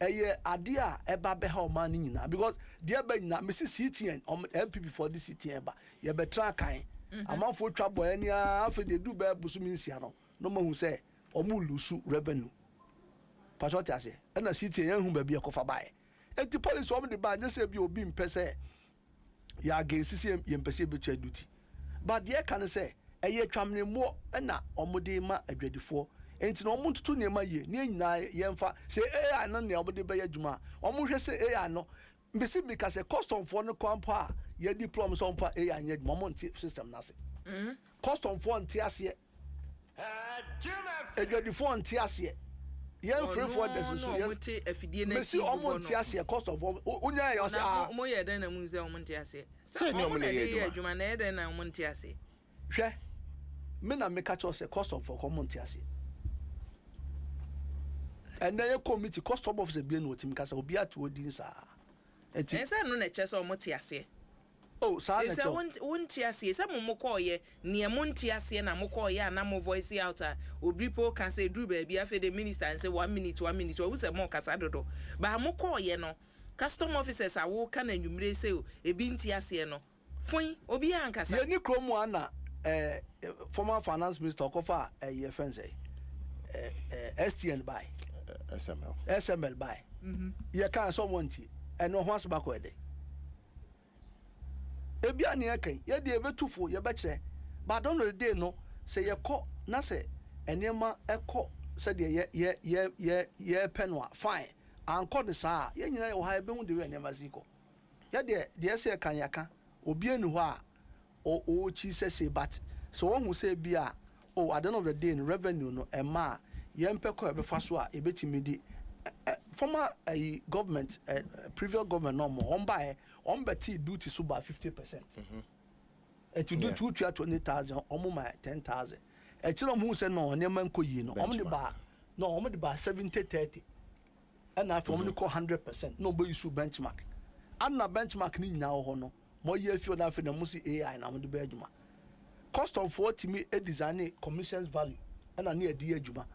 Eye ade a eba be ha o man nyina because de eba nyina mesi CTN MPP for the CTN ba ye betra kan amanfo twa boy ani afa de du ba busu minsia no mahu se omu lusu revenue patrol ase na CTN yan hu ba bi ekofa bae enti police om de ba nyese bi obi mpese ya ga sisi ye mpese be twa duty but de kan se eye twamne mo na omode ma adwadifo enti no omuntu ne ma ye ne nyina yemfa se AI no ne obode be adwuma omuhwe se AI no mbesi bika se custom for no kwampa ye diploma so mfa AI nya adwuma system na se custom for nti ase adwadifo nti ase yen free for this so ye muti afidie na mbesi omunti ase custom for onya ye se mo ye den na munze omunti ase se ni omunti ye adwuma na ye den na omunti ase hwe me na make cho se custom for omunti ase. And then you committee custom officer be no team kasa obi atu odin sa enti ensa no na chese o moti ase oh sa na cho wonti ase se mo ko ye ne monti ase na mo ko ye na mo voice out obi po kan say dru ba bia fe the minister and say 1 minute we say mo kasa dodo ba mo ko ye no custom officers awo kan anwumre say ebi nti ase no fon obi an kasa ye ni kromu ana former finance minister okofa ye friend say STN by SML by ye kan someone ti eno ho asba ko ede ebia ne yakan ye de ebetufo ye bekyere but don't know the day no say ye ko na say enema eko say de ye penwa fine anko de saa ye nyina ye ha ebe hu de enema ziko ye de say kan yaka obi enu ho a o chi say but so won hu say bia at the end of the day in revenue no ema yempeko ebefa so a ebetimi di former government previous government no mo on beti duty so by 50%. To do 20,000 my 10,000 echiro mu se no ne man koyi no omde ba 70-30 and na from the 100% no be use benchmark and na benchmark ni nya ho no mo ye fio na fe na mu si AI na mo de be adwuma cost of 40 me a design commissions value and na e di adwuma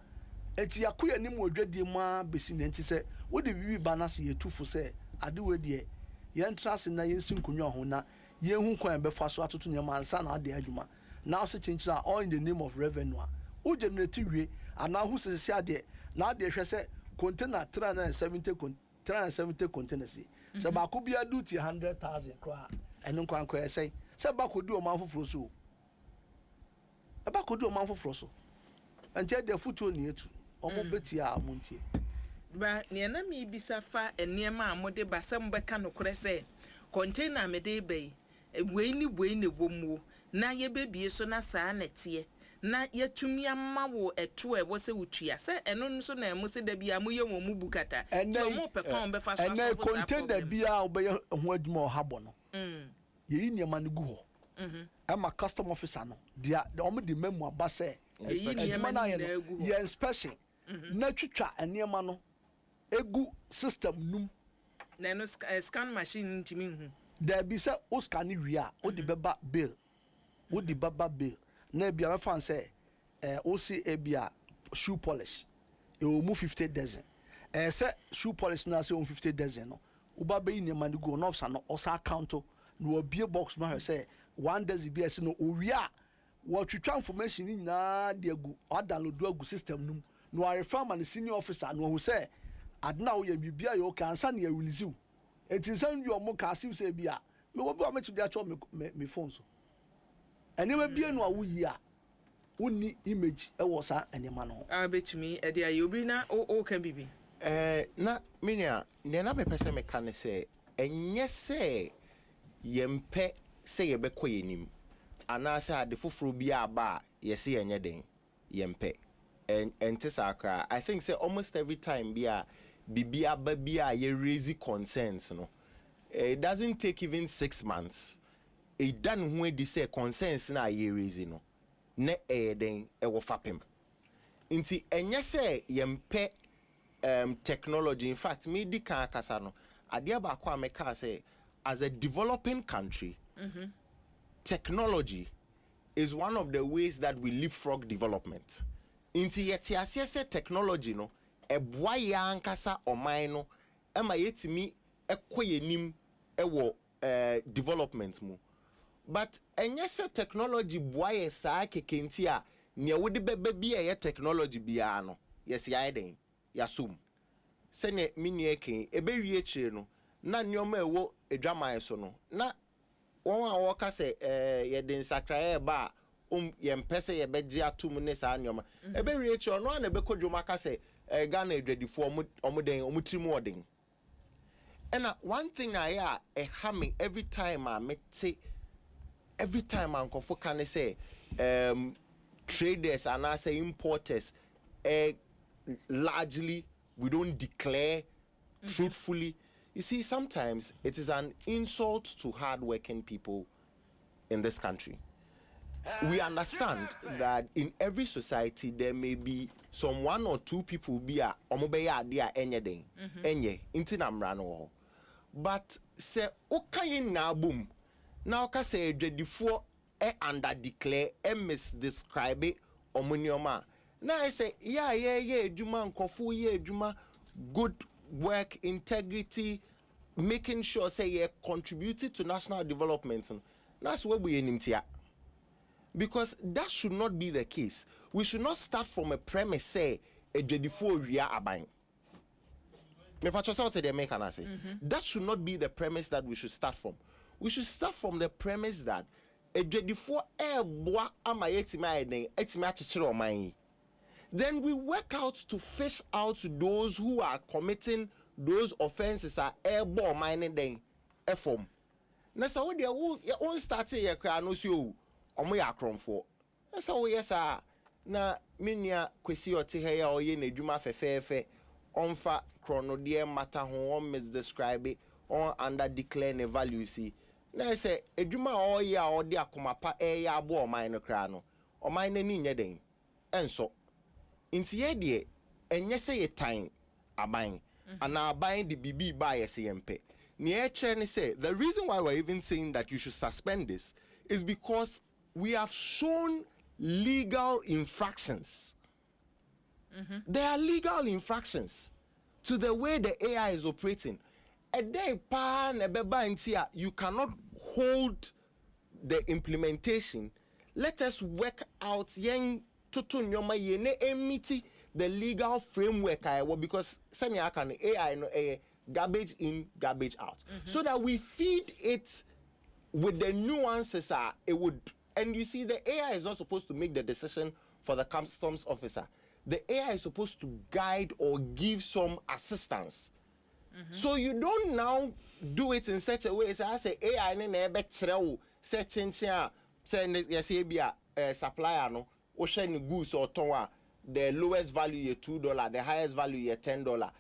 eti yakuya ni mu odwadi ma besi nenti se wo de bibi banase ye tufu se ade we de ye entrance na ye nsinkunwa ho na ye hu kwan be fa so atoto nyama ansa na ade adwuma na so chinchira all in the name of revenue o generate wie ana hu sese ade na ade hwe se container 370 containers se ba ko bia duty 100,000 kra eno kwan kwa ese se ba ko di o man foforo so e ba ko di o man foforo so ante de futu ni etu omo beti a montie ba ne na mi bisa fa enema amode basam beka no kore se container me de bei we ni bomu na ye bebie so na saa netie na yetumi ama wo eto e wo se wutua se eno nso na emu se da bia mo ye wo mu bukata so mo pe kan be fa so so container bia obeye ho adwuma o habo no ye ni ma no gu ho ama custom officer no dia omo de memu aba se ye inspection na twitwa enema no egu system num na no scan machine ntimi hu there be say o scan wi a o de beba bill o de baba bill na bia me fan say o see e bia shoe polish e o mu 50 dozen say shoe polish na say o 50 dozen no o ba be ni man go no officer no o sa account no obie box ma say 1 dozen bia say no o wi a wo twitwa information ni na de agu o download agu system num no I refer man senior officer no who say adna wo ya bibia yo kan sa na ya release you etinsan yu omo ka sim say bia me wo bia me to dia cho me phone so enema bia no awu yi a woni image e wo sa enema no betumi e dia yobri na o kan bibi na minia ne na me pese me kan say enye say yempe say ye be koyenim ana say ade foforo bia aba ye say enye den yempe and tisakra I think say almost every time bia ye raise concerns no it doesn't take even 6 months it done when they say concerns na ye raise no ne den e wo fapem nti enye say yempe technology in fact me di kan akasa no ade ba kwa meka say as a developing country technology is one of the ways that we leapfrog development. Inti yeti asese technology no eboa ya ankasa oman no ema yetimi ekoyenim ewo development mu but enyese technology boa ye saa kekenti a ne wode bebe bia ye technology bia no yes ya den yasum se ne minie ken ebewie chire no na nyoma ewo edwaman so no na won a wo ka se ye den sakrae ba yempese ye beji atum ne sa anyoma ebe riechi ono na be kodwoma ka se Ghana edwadifo omoden omutirimu odin and one thing na ya hamming every time ankofo kan say traders and I say importers largely we don't declare truthfully. You see, sometimes it is an insult to hard-working people in this country. We understand that in every society there may be some 1 or 2 people be a omobeya dia enye intina mrano but se okayin na boom na oka se edwadifo under declare misdescribe omunioma na I say yeah edwuma nkofo edwuma good work integrity making sure say you contributed to national development. That's where we enimtia. Because that should not be the case. We should not start from a premise say a jedifo ria abain. That should not be the premise that we should start from. We should start from the premise that a jedifo boa amayeti etimachichiro. Then we work out to fish out those who are committing those offenses are airborne mining then form. Na so we won't start here cry no so omo ya kromfo. Na so yes na minia kwesi ote he ya oye na adwuma fefefe onfa chrono de matter ho on misdescribe on under declare ne value see. Na say adwuma oye a ode akomapa ya abo oman no kra no. Oman na ni nya den. Enso inti ye de enye say time aban and aban the bibi by SMP. Say the reason why we're even saying that you should suspend this is because we have shown legal infractions There are legal infractions to the way the AI is operating. A day you cannot hold the implementation. Let us work out the legal framework because AI no garbage in, garbage out. So that we feed it with the nuances it would. And you see, the AI is not supposed to make the decision for the customs officer. The AI is supposed to guide or give some assistance. So you don't now do it in such a way as I say AI never searching say supplier no ocean goods or tower the lowest value $2, the highest value $10.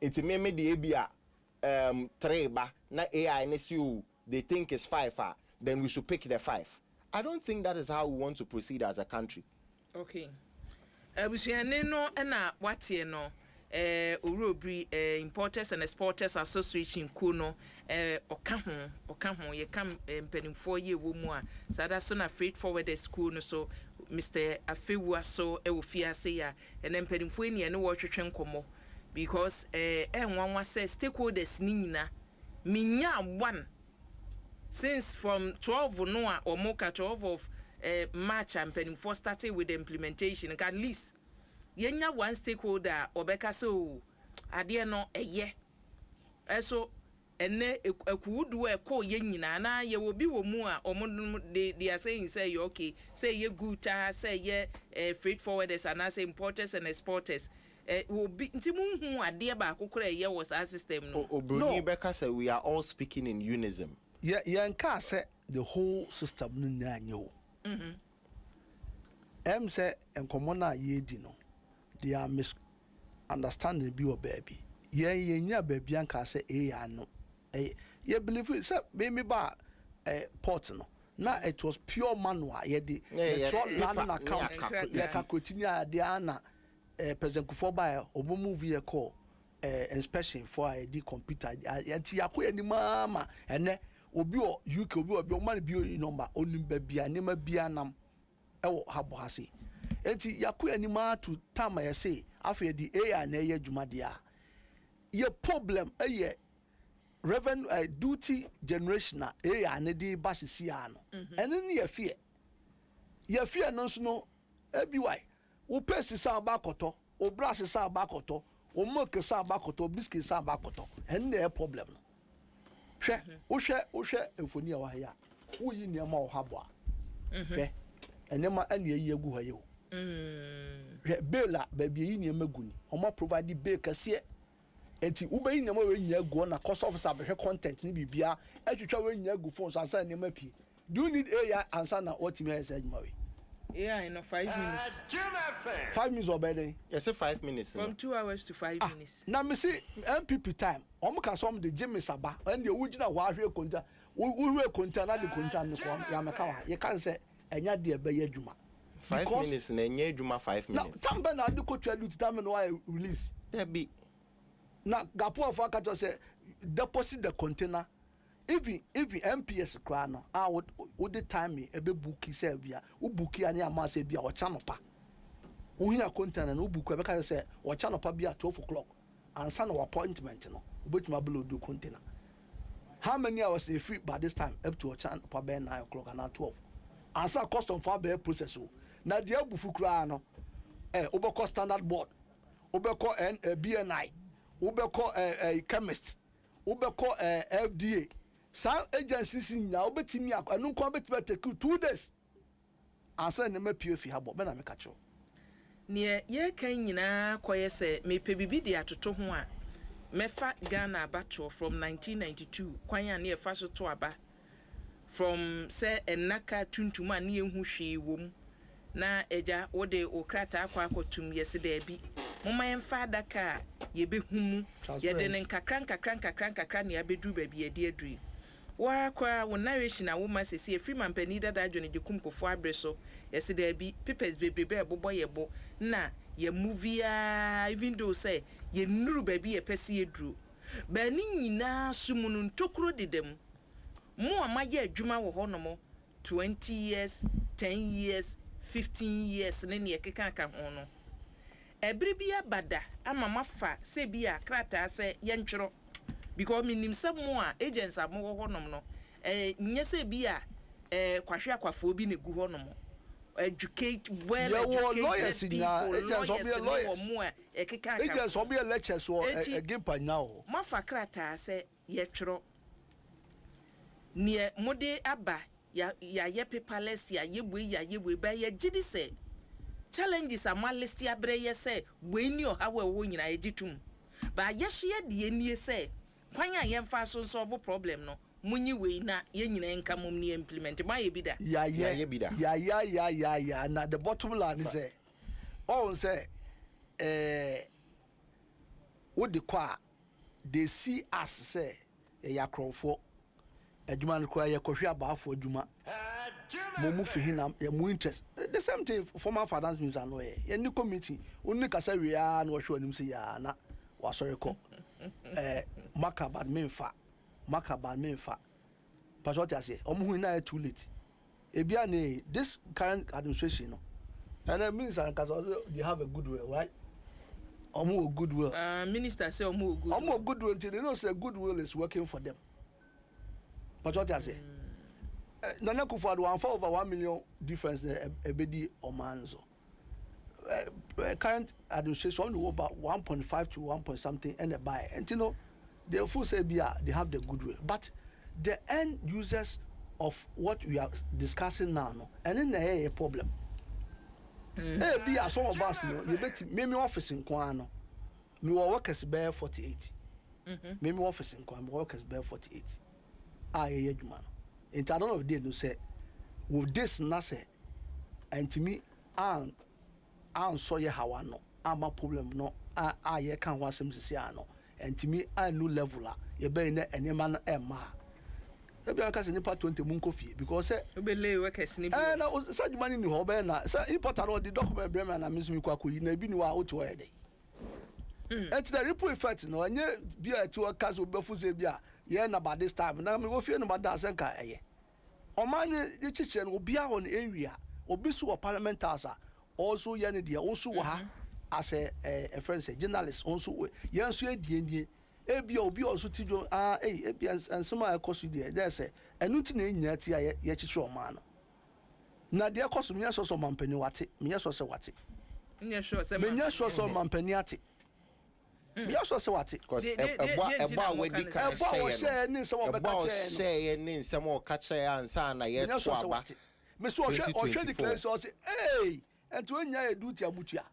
It's me the ABA 3 ba na AI NSU they think is 5 then we should pick the 5. I don't think that is how we want to proceed as a country. Okay. No na watie no Urobri Importers and Exporters Association kuno oka ho ye kam mpanimfo ye wo mu a sada so na freight forwarders school no so Mr. Afewu so e wo fiase ya ene mpanimfo eni ene wo twetwe nkomo because enwanwa say stakeholders ni nyina minya one since from 12 no a omoka 12 of March and mpanimfo started with the implementation at least yenya one stakeholder obeka so ade no eye eso ene ekudu e ko yenyina na ye obi wo mu a they are saying say you okay say ye good say ye freight forwarders and say importers and exporters obi ntimu hu ade ba akokora ye was our system no Obroni beka say we are all speaking in unison. Yeah nka say the whole system no nyanyo say enkomo na ye di no they are misunderstanding bi or baby. Nya baby anka say no. You believe it say me ba port no. Na it was pure manual. The land account. Continue there na President Kufuor obo move here call inspection for the computer. Anti yakoye ni mama ene obi o UK obi o man bi number onim baby anema bia nam ewo habo hase. Enti yakoye ni ma to time I say after the AI na ye dwuma dia. Your problem ye revenue duty generation na AI na di basisi ano. Ene ni ye fear. Ye fear no so no ebi why. O pesi sa abakoto, o brass sa abakoto, o milk sa abakoto, biscuit sa abakoto. Ene e problem no. Hwe enfoni a wa ya. Wo yi niam a wo habo a. Hwe enema ane yi egu ha yo. Bela baby yi niam aguni. Omo provide bail kase. Enti ubeyi niam we nya egu na cost officer be content ni bibia atwetwa we nya egu phone so ansa niam api. Do you need AI answer na what me say adwuma we? Yeah, in 5 minutes. 5 minutes or better. Yes, 5 minutes. From 2 hours to 5 minutes. Now me see MPP time. Can some the Jimmy Saba and the original warrior conta. We conta na the conta no yamaka. You can't say enya de be juma. 5 minutes na enya juma 5 minutes. Now somebody na do ko to determine why release. There be. Now Gapo of Akato say deposit the container. Even MPS kra no would the time me ebe bookie say bia wo bookie ani ama say bia o chanopa wo hia content no book ebe ka say o chanopa bia 12 o'clock ansa no appointment no obetuma blow do container. How many hours if free by this time up to o chanopa by 9 o'clock and 12 ansa custom for be process o na dia bufu kra no obeko standard board obeko BNI obeko chemist obeko FDA some agencies now betimi anu ko betime take 2 days ansa na mapie fi habo be na meka cho ne ye kan nyina koye se mepe bibi de atoto ho a mefa Ghana abato from 1992 kwan ya ne fa so to aba from say enaka tuntuma ne ehu hwe wom na eja wode okrata akwa akotum yesi da bi moma yemfa adaka ye behumu ye de nkakran ne abedu ba bi ye de adui wa kwa wo narration a wo ma sesi free man pani dada adwene de kumkofo abreso yesi da bi papers bebrebe ebobo ye bo na ye movie even though say ye nuru ba bi ye pese ye duru ba ni nyina sumunu ntokro dedem mo amaye adwuma wo honomo 20 years 10 years 15 years ne ne keka ka ho no Every be a bada, ama mafa, say be a crata, say yentro. Because minim some more agents are more honomo. Yes, be a quashia quafobi ne guhonomo. Educate well educated people, lawyers or more. Agents will be a lecture so again by now. Mafa crata say yetro. Near Mode Abba, ya paperless, ya ye by ya jiddy say. Challenges are malistia breye say, when you have a win in a ditum. But yes, she had the end say, Panya yam fast solve a problem no. Muni way na yen income only implement my bida. Yeah. Now the bottom line is say, all say, what the qua they see us say, ya crow for. Adwuma no kwa yakohwe abaafo adwuma mo fi hinam ya mo interest the same thing former finance minister no ye ni committee onni kasa wia na wohwe onim se ya na wasori ko makabad memfa pastor ase omo hu na too late ebia ne this current administration no and the minister kasa they have a good will, right? Omo goodwill minister say omo goodwill until they know say goodwill is working for them. But what I say, Nana Kufuor one for over 1 million difference ebedi omanzo. Current administration only about 1.5 to 1 point something and a buy. And you know, they full say they have the goodwill, but the end users of what we are discussing now, no, and then there a problem. Be some of us, no, you bet me office in Kwano, me workers bear 48. Me office in Kwano workers bear 48. Aye, man. And I don't know if they do say, with this nase, and to me, I'm so ye how I know. I'm a problem, no. I can't want some Siciano. And to me, I new leveler. You better and your man, Emma. Maybe I can't part 20 munkofi because you believe workers. And I was such money in the Hobena. So important all the document Bremen and Miss Mikaku, you never knew out to a day. It's the ripple effect, no, and yet be a 2 a cast of Befusebia. Yeah, about this time. Now we go fear about that. Senka, Oman, the kitchen will be on area. Obisu or parliamentars also Yanidi also as a friend say journalist also. Yes, you did. Ebi obi also tijo ebi and some are cost there. There's a new thing yet yechicho man. Na dia cost me so some mampeni wate. Me so se wate. Me sure some mampeni ate. Me also say what because eba we di kan share ni some of share ni some o ka share ansa na ye to aba me so ohwe declare so say hey and to nya e duty abutua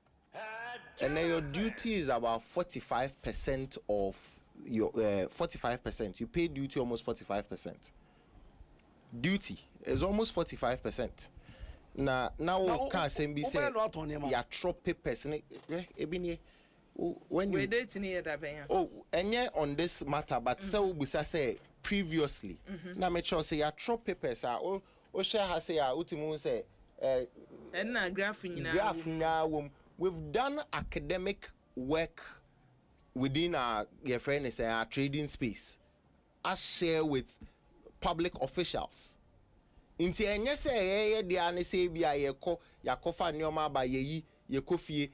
and your duty is about 45% of your 45%. You pay duty almost 45%. Duty is almost 45%. Now can say be say ya drop papers ebini when you dating here that ben enye on this matter but say we say previously na make sure say ya drop papers o share ha say ya utimu say and na graph now we've done academic work within our friend is our trading space as share with public officials inti enye say dey an say bia ye kofa neoma ba ye kofie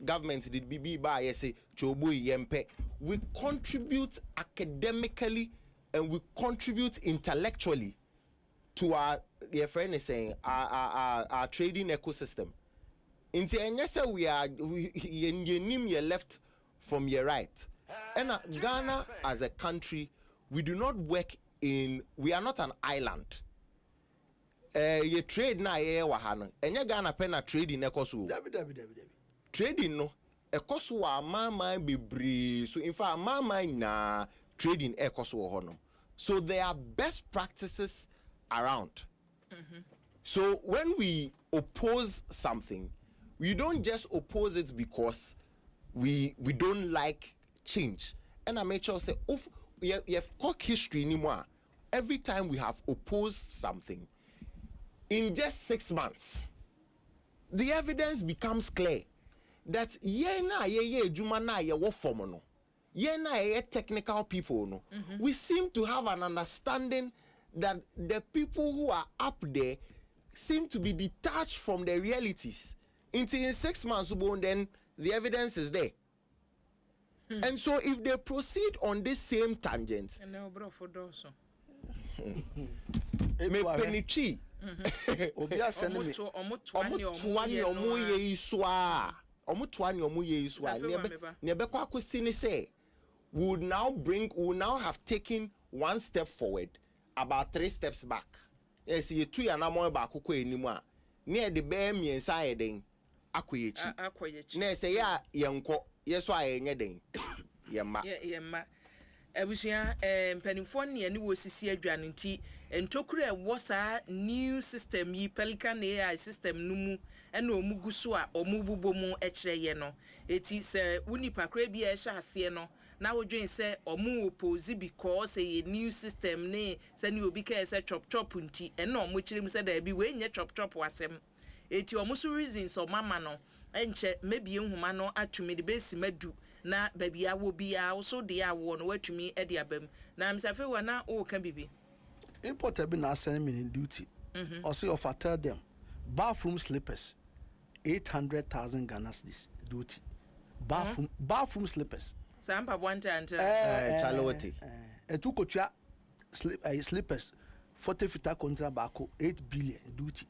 government did be by say chobu yempe. We contribute academically and we contribute intellectually to our friend is saying our trading ecosystem. Inti enye say we are ye left from your right. And Ghana as a country, we do not work we are not an island. Ye trade na ye wahano. Enye Ghana pena trading ekosu. Trading no ekosu wa mama bebre. So in fact mama na trading ekosu hono. So there are best practices around. So when we oppose something, we don't just oppose it because we don't like change. And I make sure say if you have cock history anymore, every time we have opposed something, in just 6 months, the evidence becomes clear that technical people no. We seem to have an understanding that the people who are up there seem to be detached from the realities. In 6 months, then the evidence is there. And so if they proceed on this same tangent, and bro for doso. Me penitri. Obi asene me. Omutuani omuye iswa. Omutuani omuye iswa. Nebekwa akwesi ni say we will now have taken one step forward, about 3 steps back. Yes, you 2 ya na mo ba akoko enimu a. Ne de be miensa eden akoyechi. Na say ya yenko yeso ayenye den. Yemma. Abusia mpanimfo ne ani wo sisi adwane nti entokura wo saa new system yi Pelican AI system no mu ena omugu so a omububo mu ekireye no eti se unipa kra bi e hya ase no na wodwen se omu oppose because a new system ne se ne obi ka se chop nti ena omu kirim se da bi we nye chop wasem eti omu so reasons o mama no enche maybe nhuma no atumi de besi madu na babia wo bia so de awo no watumi e de abam na msafe wa na o kan bibi importer be na send me in duty or say of tell them bathroom slippers 800,000 Ghana cedis duty bathroom slippers sampa bonta ante Charlotte etu kotua slippers 40 fita kontra bako 8 billion duty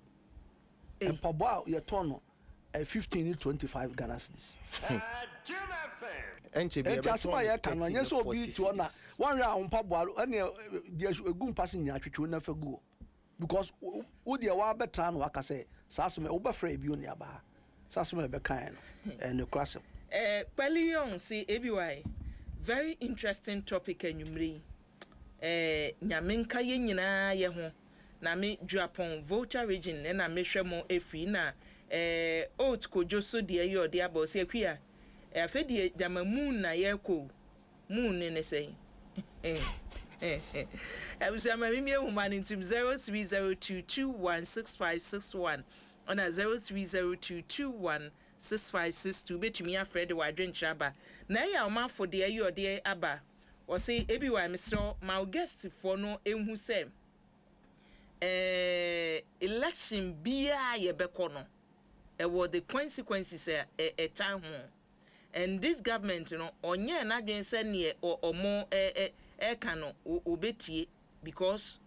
and pabo your turn 15 to 25 Ghana cedis. Enche bi asma ya kan anya so bi to na one round pabo ene dia egum pass nya twetwe na fagu because wo dia wa betra no aka say sasome wo be fra bi oni aba sasome be kan no and cross Pelion see ABY very interesting topic enyumri nyamenka ye nyina ye ho na me Japan voucher region na me hwemo efi na oat kojo so de ayo de aba se akua afedi jama moon na ye ko moon ne sei abusa ma mi ehuma ni ntum 0302216561 ona 0302216562 betumi afrede wa adwenkyra ba na ya o ma for de ayo de aba o se ebi wa me so ma guest for no enhu se election bia ye beko no what the consequences a time and this government onye na dwen se ne omo kano obetie because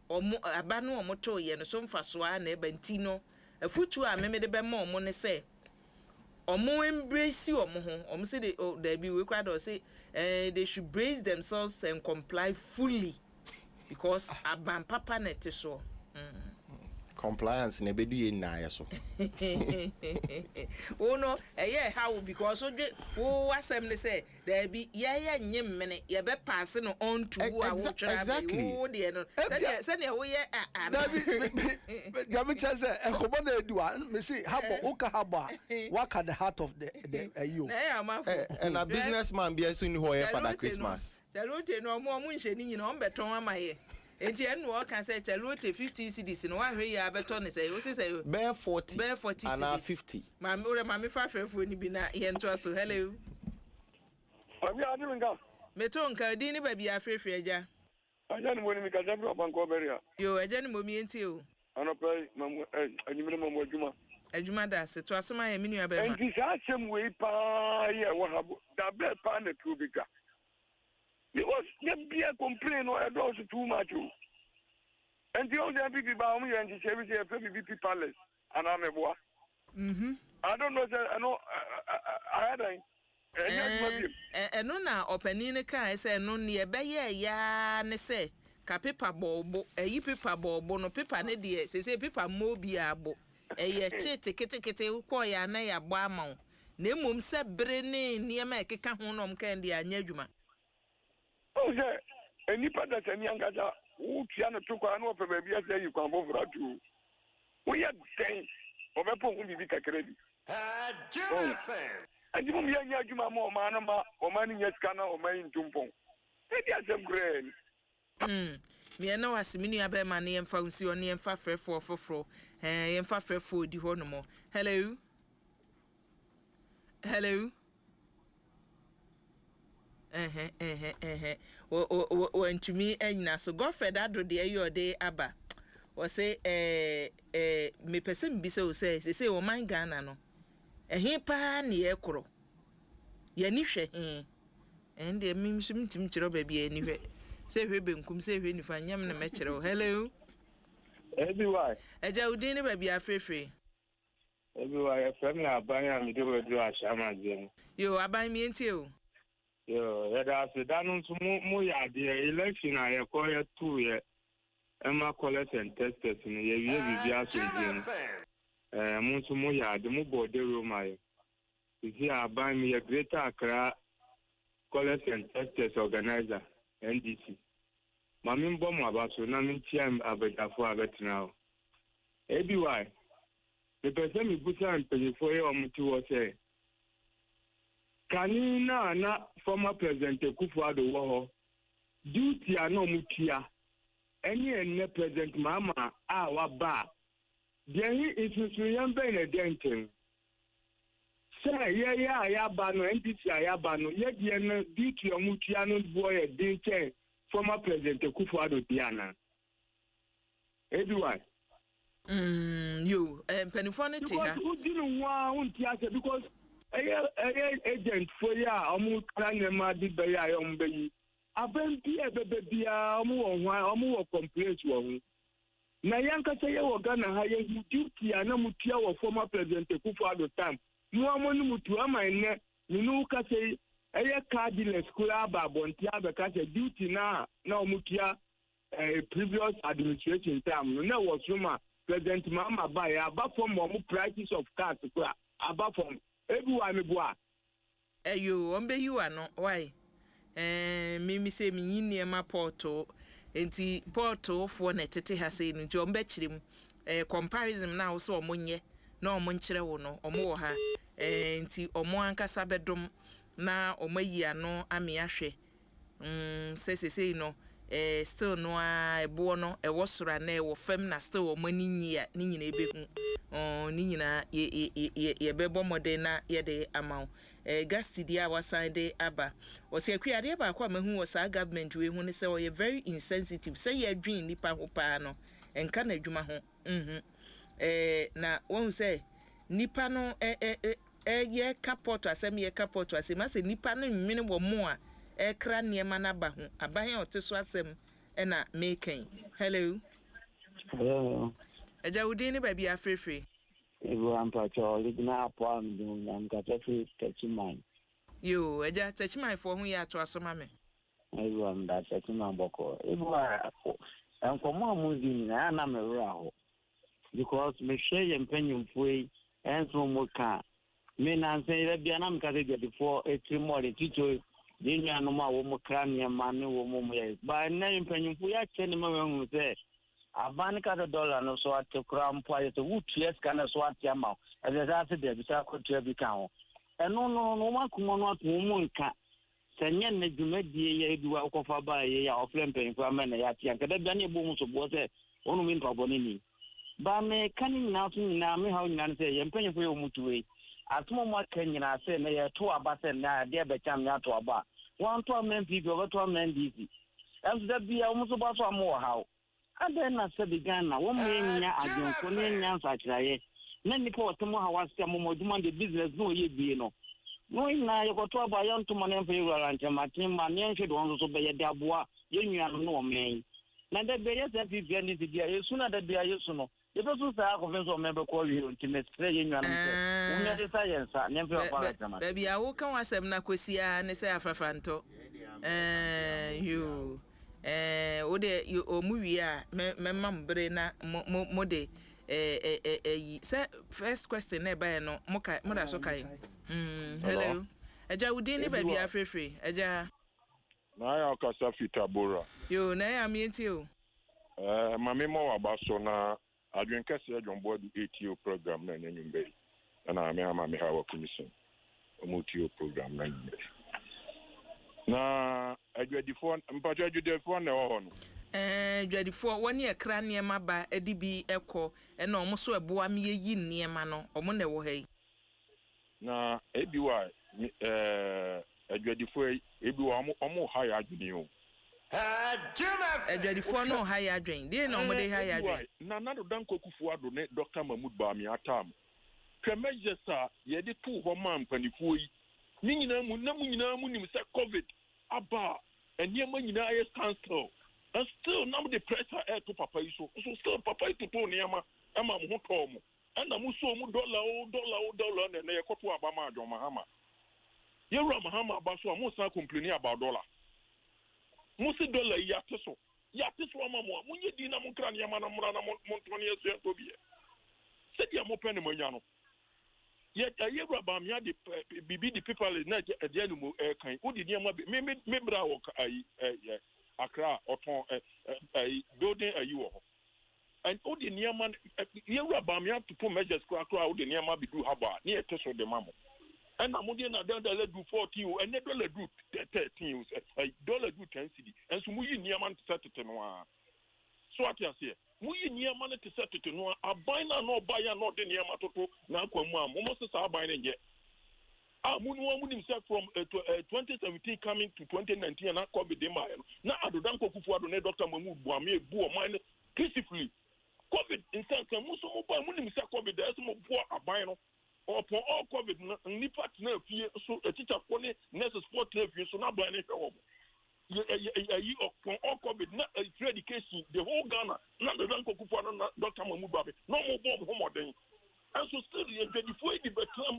omo aba no omo to ye no so mfaso a na ebanti no afutu a memede be ma omo ne se omo embrace omo ho omo say they be we crowd or say they should brace themselves and comply fully because aban papa net so compliance na bedu ye na yeso oh no how because wo asem ne say there be ye nyemmene ye be pass no on to wo wo try wo de no say ne wo ye gabi chese ekobo na edua me see habo uka habo waka the heart of the ayo and a businessman be so ni ho ye for that Christmas Charlotte no mo nhye ni nyina on beton amaye enti enu o kan say Charlotte 50 cedis no wa hwe ya beton ne say o say bear 40 cedis and 50 ma me fa frefo ni bi na ye nto so hello abi adu nga meto nka di ni ba bi afrefre aja aja ni mo ni ka jabi obanko beria yo aja ni mo mi enti o anopai mamu anyimire mamu adwuma da se to asoma ya minu aba ma enti sa chem we pa ye wo habo da be pa na tu bi ga because they be a complain or also too much. And the other people by me and she say PPP palace and I'm a boy. I don't know that I know I had no na opening ka say no ne be ya ne say ka paper bobo eyi paper bobo no paper ne de say paper mo bi abo ye kete ko ya na ya bo ama na emom se bre ne niema ekeka ho no mka ndi anya adwuma. Oh, sir, any part that any younger who Tiana took on over baby as you come over to. We are saying, or a pong will be credit. And you will be a Yajuma more manama or money yes canna or mine jumpong. Maybe as a grain. Me no as mini abe mani and found see on the fa for and fa for the honomo. Hello. When to me and so Godfred ado de your day aba or say me person be so say o man Ghana no ehi pa na ye kro ye ni hwe and the mimsum tim chiro ba bia ni hwe se hwe benkum se hwe nifa nyam na me chiro hello everywhere eja udin ni ba bia frefre everywhere from na abanya mi do do ashama jem yo aban mi entie o yo ya da se danu mu ya de election aye ko ya tu ye ema collect and test ni ye wie bibia so jem mu ya de mu bode room aye isi aban mi ye Greater Accra collect and test organizer NDC mami mbo mu abaso na mi tiam abedafo abetina o everywhere the person mi busa mpanyifo ye omuti wo se kanina na former president Kufuor wo ho duty ana omutia ene president mama a wa ba de hi isusu yambe na dentin say ya ba no NDC ayaba no ye de na duty omutia no boy dentin former president Kufuor diana everyone you penifone ha who didn't want to because agent for ya omu kanema di be ya ombe yi abempi ebebe omu complaint wo hu na yanka say wo Ghana ha ye duty ana mutia wo former president Kufuor time mu amonu mutu amane ninu ka say cardinal school aba bonti abeka say duty na omutia previous administration time na was ruma President Mama Baya about from prices of cars about from everyone boa you ombe you are no why me say me yin ma porto enti porto for na tete ha say no ombe chirim comparison na wo so omonye na omonkyere wo no omo wo ha enti omo ankasa bedom na omayi ano ame ahwe say no still no ebo no e wosora na e wo fam na still o mani nyia ni nyina ebehu ni nyina ye bebo modern na ye de amount gas dia wasan de aba o se akuade ba kwa mahu wo sa government we hu ne se o ye very insensitive say ye adwin nipa ho pa no enka na adwuma ho na won say nipa no ye kaport asem ye kaport asem ase nipa no nwene wo mo a ekra niema na ba ho aban oteso asem na making hello eja udin ni ba bia frefre ego ampa cho ligna apo am dun nyam ka tefi techiman yo eja techiman fo hu ya to asoma me ego am da techiman boko ego apo enkomo amuzi ni na me wura ho because me share empanyum foi enso mo ka me na say bia na me ka de for etrimore tito Dini anuma wo mo kran ye mane wo mo ye ba na impanyimfu ya chene ma wen se abani ka $1 no so atekura mpo aye to wuties kana so atiama e de za se de bi sa ko tia bi ka ho eno no makumo no ato mo nka senye na dwumadie ye eduwa okofa ba ye ya ofle mpanyimfu amana ya tia kada bia na ebo mu so bo se onu mi ntabo ni ba me kani na so na me ha nyina se ye mpanyimfu ye omutuwe atomo mo akanyina se na ye to aba se na de be cham ya to aba one to men people over to men DC as that be almost about one more how and then I said again now one man adon ko ne nyansa kiraye na nipa otomo ha wase mo demand the business no ye bi no na ye ko to aba yan to mo ne fe wura nche matin ma ne nhwe do so be ye de aboa ye nwia no men na da be ye se fi ni di ye suna da bia ye suno ye be so sa ko fe so me be ko wi ultimate ye nwia no se una de science ne fe opara jama baby awo kan wasem na kosia ne se afrafanto you o de o muwi a me mambre na mo de say first question na ba no mo da so kai hello eja udin ni baby afrefre eja na ya kasa fitabora yo na ya mienti o mame mo abaso na adwen kase adwonbo du ATO program na nyumbe na me ama me hawa commission omotio program na nyumbe na adwadifo mpacho adwadifo na ho no adwadifo woni ekra niema ba edibi ekọ na omo so eboa me yi niema no omo na wo hai na ebiwa adwadifo ebiwa omo ha ya adwini o adwadifo no ha ya adwen de na omo de ha ya adwen na do dan kokufu ado ne Dr. Mahmoud Bami atam measures are ye de two woman panifo yi ni nyina mu na mu nyina mu nim say covid aba and ye man nyina is cancel and still now the pressure air to papa yi so still papa yi to niama ama mo to mo and na mu so mu dollar na ye koto abama adwo mahama ye ru mahama aba so mo san complain about dollar mo si dollar ya teso ama mo munye di na mo kra niama na mura na mo to ne yeso to bi se dia mo pen mo nya no ye ru aba me ade bibi the people na de anu mo kan o di niama me bra wo ai akra oton building ayi wo ho and all the niama ye ru aba me to put measures akra all the niama bi do haba ne teso de mamo and amudi na dem dollar do 40 and dollar do 13 dollar do 10 cedi and so muyi niama to set it no so at you say muyi niama to set it no aban na no buy na de niama toto na akwamu am mo se sa aban na nje munu himself from 2017 coming to 2019 and COVID de ma na adodan kokufu ado ne doctor mamu buame bu o man peacefully COVID in sense muso mo ba munu himself COVID there so mo bu aban no upon all COVID nipa na fie so teacher ko ne nurses for na fie so na ban ne hwe wo yi upon all COVID na free education the whole Ghana na adodan kokufu ado na doctor mamu babe no mo bo mo modern. And so still, before the better,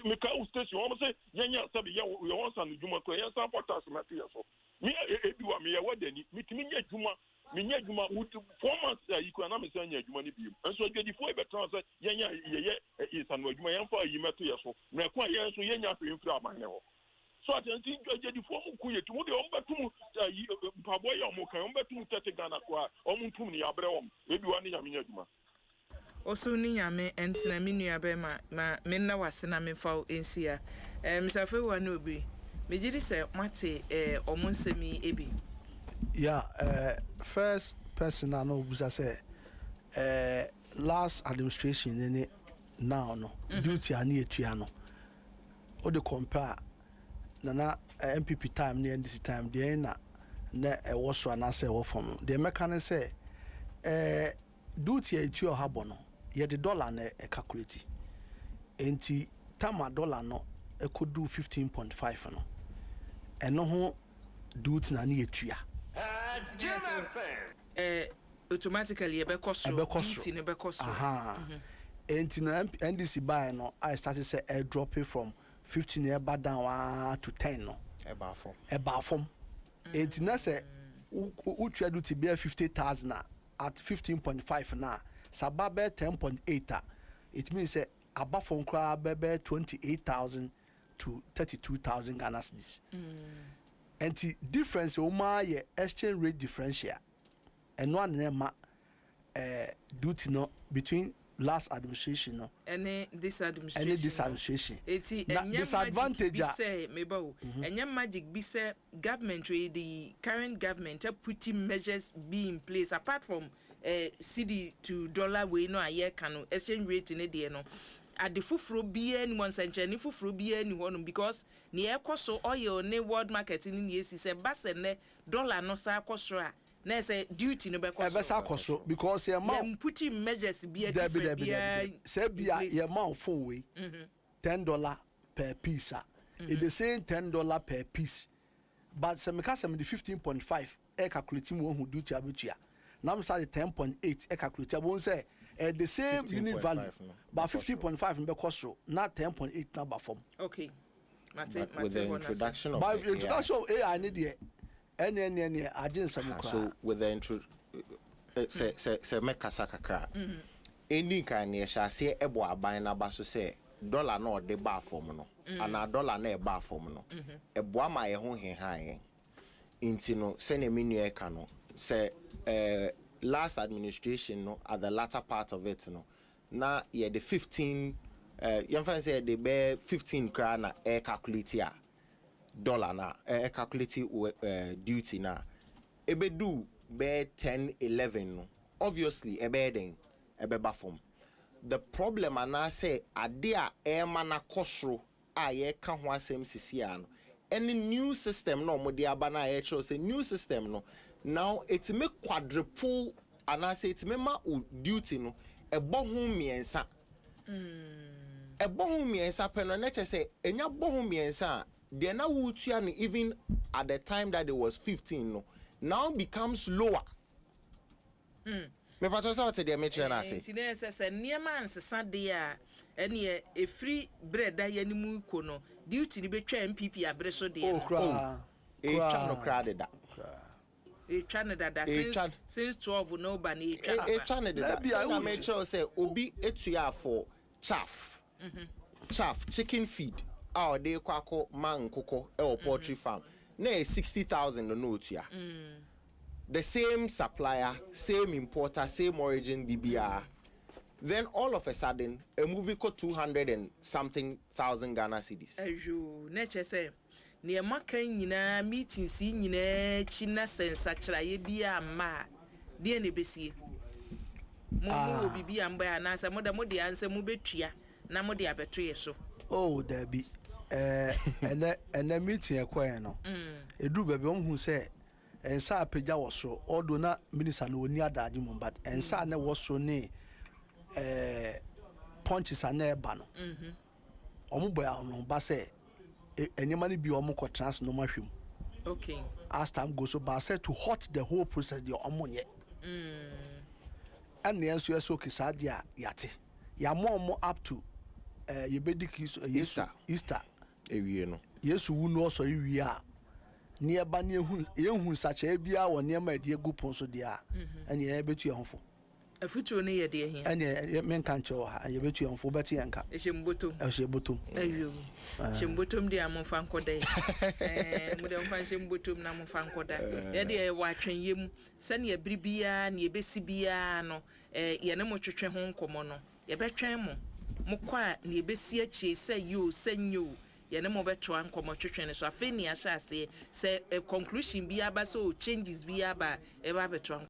me can station. I say, "Yanya sabi ya want some juma ko ya some potas material so." Me ebi wa me ya wade ni me nya juma with 4 months you can am say nya juma ni bi. And so before the better say yanya ye is an juma yan for yi meto ya so. Me kwa ya so yanya fe infra man ne ho. So at the before mu ku ye tu de on betum paboy ya mo kan on betum tete Ghana kwa on tum ni abre om. Ebi wa ni nya me nya juma. Also ni nyame entina me nua be ma me na wase na me fa ensia misafe wa no bi me gidi se mate omunsemi ebi first person I know busa say last administration ni now no duty ani etua no o de compare na MPP time ni NDC time dey na wo so na say wo from the mechanic say duty etua habo no ye the dollar na calculate enti tama dollar no e could do 15.5 no eno ho duty na ne etua automatically e be cost duty ne be cost enti na NDC buy no I started say air drop it from 15 e ba down to 10 no e ba form enti na say utua duty be 50,000 at 15.5 na sababe 10.8 it means say above from crab 28,000 to 32,000 Ghana cedis. And the difference ye exchange rate differential and one nema duty no between last administration no any this administration disadvantage be say mebo enya magic be say government the current government putting measures be in place apart from cedi to dollar we no aye can exchange rate in there no at the fufuro be anyone century fufuro be anyone because ni ekoso oil ne world market ni esi say bass ne dollar no sa koso a na say duty no be koso because your man putting measures be different say be your man phone we $10 per piece it the same $10 per piece but some because the 15.5 e calculate mo hu duty abetua now say 10.8 e calculate won say the same unit value but 15.5 be cost not 10.8 number form okay with the introduction of AI need the any agents so with the say make kasakakra any kind ye sha say ebo aban na ba so say dollar no de ba form no ana dollar na e ba form no ebo ama ye ho hehan inti no se na menu e ka no say last administration no at the latter part of it no na ye the 15 you can say the be 15 kra na e calculate ya dollar na e calculate duty na e be do be 10-11 no obviously e be den e be ba form the problem ana say ade a e ma na kosro a ye ka ho asem sisia no any new system no mo de aba na ye show say new system no now it make quadruple and I say it make ma duty no e bo ho miensa a bohum miensa peno nature say enya bohum miensa de na wutua no even at the time that it was 15 no now becomes lower. Me pato say what the metre na say ntine say niema ansesa de a ene e free bread da ya ni mu ko no duty ni betwa MPP abre so de no e twa no crowd da e twa no da since 12 no ba ni twa e twa no da na make sure say obi etua for chaff chicken feed our de kwako man koko e poultry farm na 60,000 no otua the same supplier, same importer, same origin BBR. Then all of a sudden, a movie cost 200 and something thousand Ghana cedis. Ayo, nature say, near Makan yina meeting scene yina china sensa chraye bia ma, dear nebesi. Mo bibi amba anasa moda modi answer mubetia, na modi abetria so. Oh, there be and a meeting a quano. A do baby who say. And sa peja was so although na minister no ni adagum but and sa na was so ne punches and eba no boy no ba say enyama ni bi omo ko trans no mahwem okay as time goes so ba say to hot the whole process the omo nye and the answer so kisa dia yate ya mo up to ye bediki Easter ewie no yesu wu no so ewie a nearby near who such a bia or near my dear good ponso dia, and ye bet you on for a future near dear here, and ye men can't show her, you bet you on for Betty and Cap, as Shimbutum, as Shimbutum, Shimbutum, dear Monfanco day, and we don't find Shimbutum Namofanco day, dear watching you, send ye bribia, ye bessibiano, ye no much home commono, ye betremo, Mokwa, ye bessia che, say you, send you. Yene mo betwa nkomo twetwene so afeni a sha se conclusion bi aba so changes bi aba e ba betwa